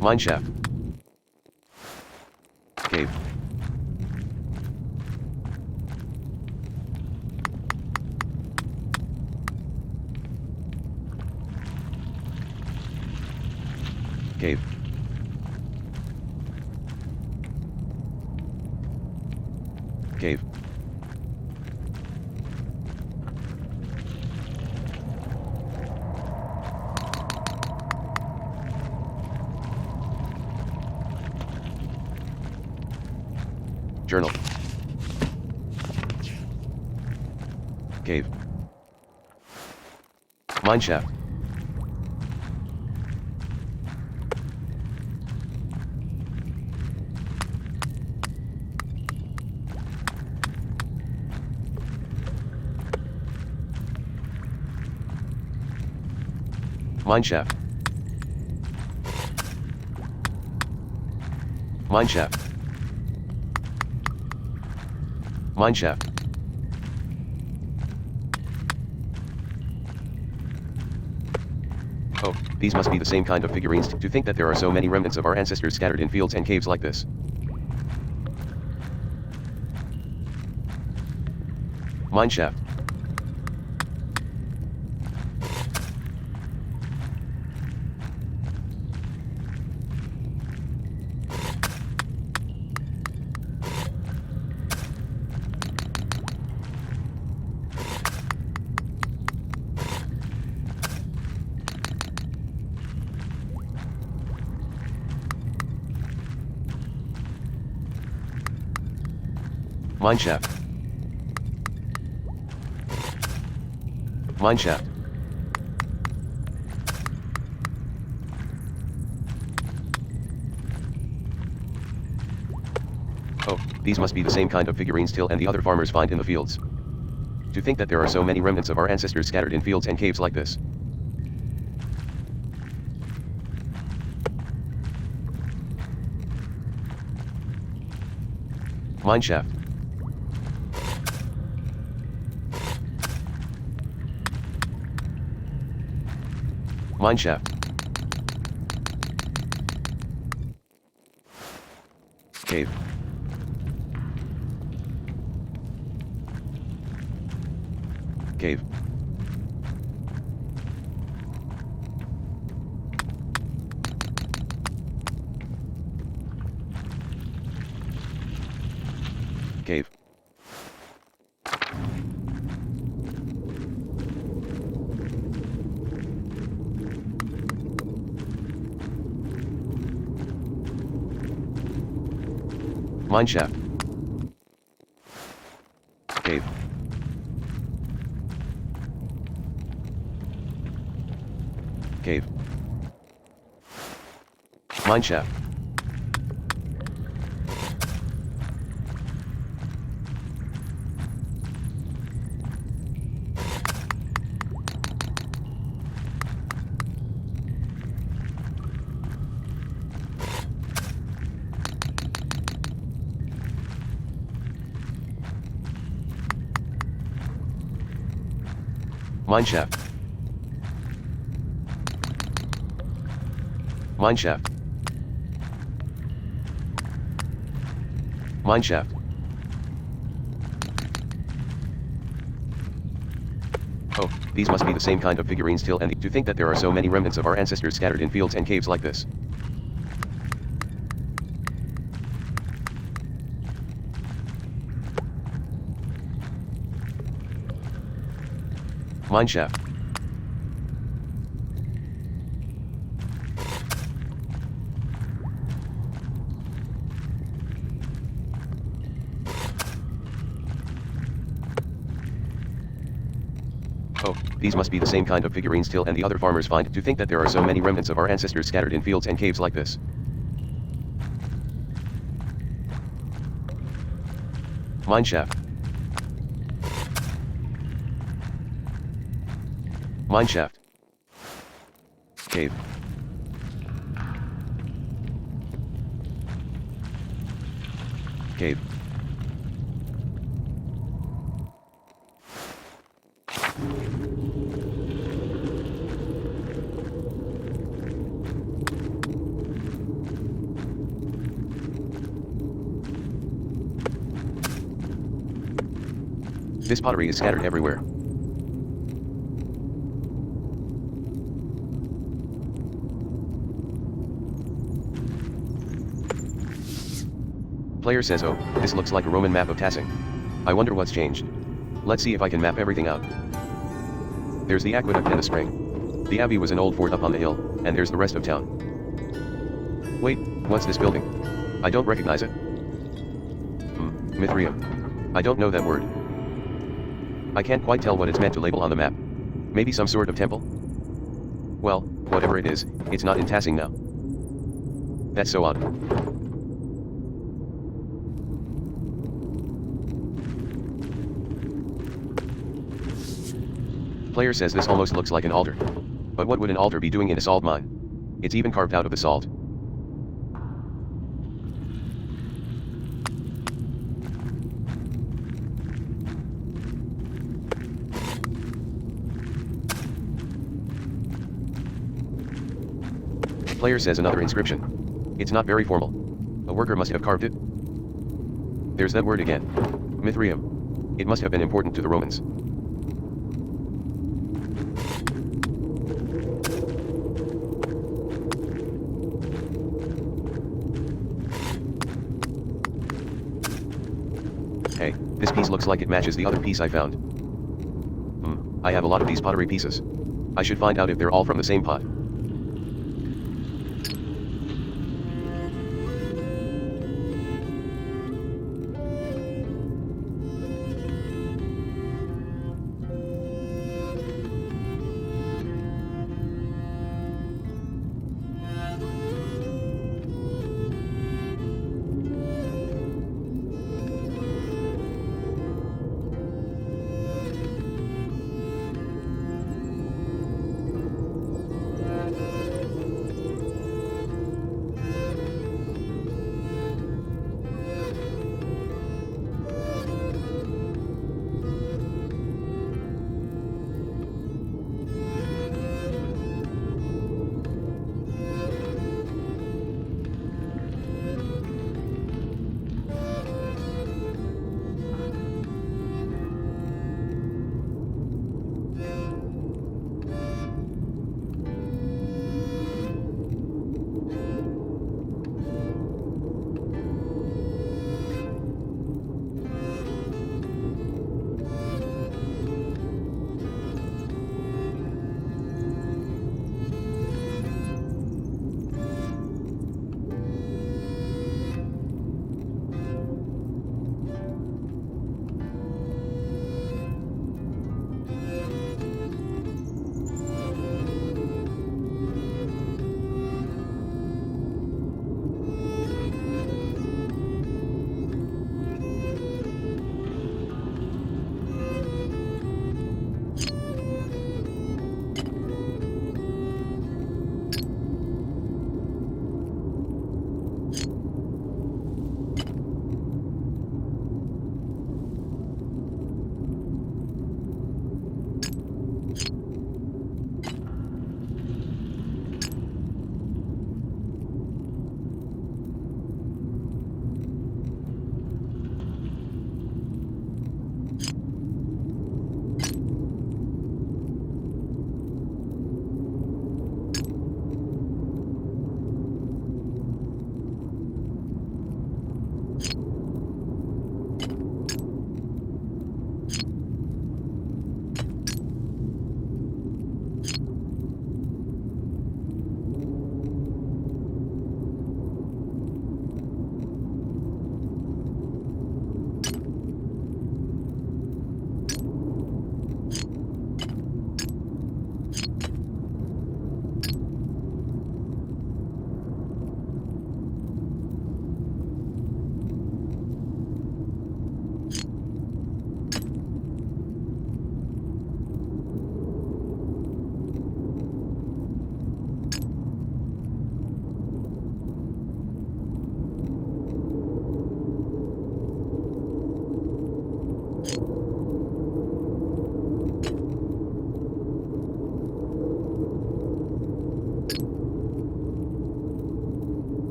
Mine shaft. Cave. Cave. Cave. Journal. Cave. Mine shaft. Mine shaft. Mine shaft. Mine shaft. Oh, these must be the same kind of figurines. To think that there are so many remnants of our ancestors scattered in fields and caves like this. Mine shaft. Mineshaft. Mineshaft. Oh, these must be the same kind of figurines Till and the other farmers find in the fields. To think that there are so many remnants of our ancestors scattered in fields and caves like this. Mineshaft. Mineshaft. Cave. Cave. Cave. Mineshaft. Cave. Cave. Mineshaft. Mineshaft. Mineshaft. Mineshaft. Oh, these must be the same kind of figurines Till and to think that there are so many remnants of our ancestors scattered in fields and caves like this. Mineshaft. Oh, these must be the same kind of figurines Till and the other farmers find to think that there are so many remnants of our ancestors scattered in fields and caves like this. Mineshaft. Mineshaft. Cave. Cave. This pottery is scattered everywhere. Player says, oh, this looks like a Roman map of Tassing. I wonder what's changed. Let's see if I can map everything out. There's the aqueduct and the spring. The abbey was an old fort up on the hill, and there's the rest of town. Wait, what's this building? I don't recognize it. Mithraeum. I don't know that word. I can't quite tell what it's meant to label on the map. Maybe some sort of temple? Well, whatever it is, it's not in Tassing now. That's so odd. Player says this almost looks like an altar. But what would an altar be doing in a salt mine? It's even carved out of the salt. Player says another inscription. It's not very formal. A worker must have carved it. There's that word again. Mithraeum. It must have been important to the Romans. Hey, this piece looks like it matches the other piece I found. I have a lot of these pottery pieces. I should find out if they're all from the same pot.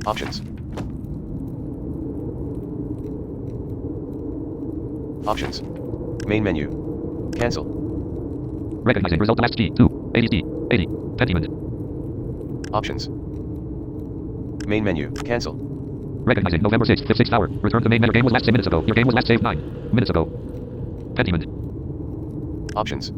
Options. Options. Main menu. Cancel. Recognizing result last key. 2. 80. 80. Pentiment. Options. Main menu. Cancel. Recognizing November 6th, 6th hour. Return to main menu. Game was last 10 minutes ago. Your game was last saved 9 minutes ago. Pentiment. Options.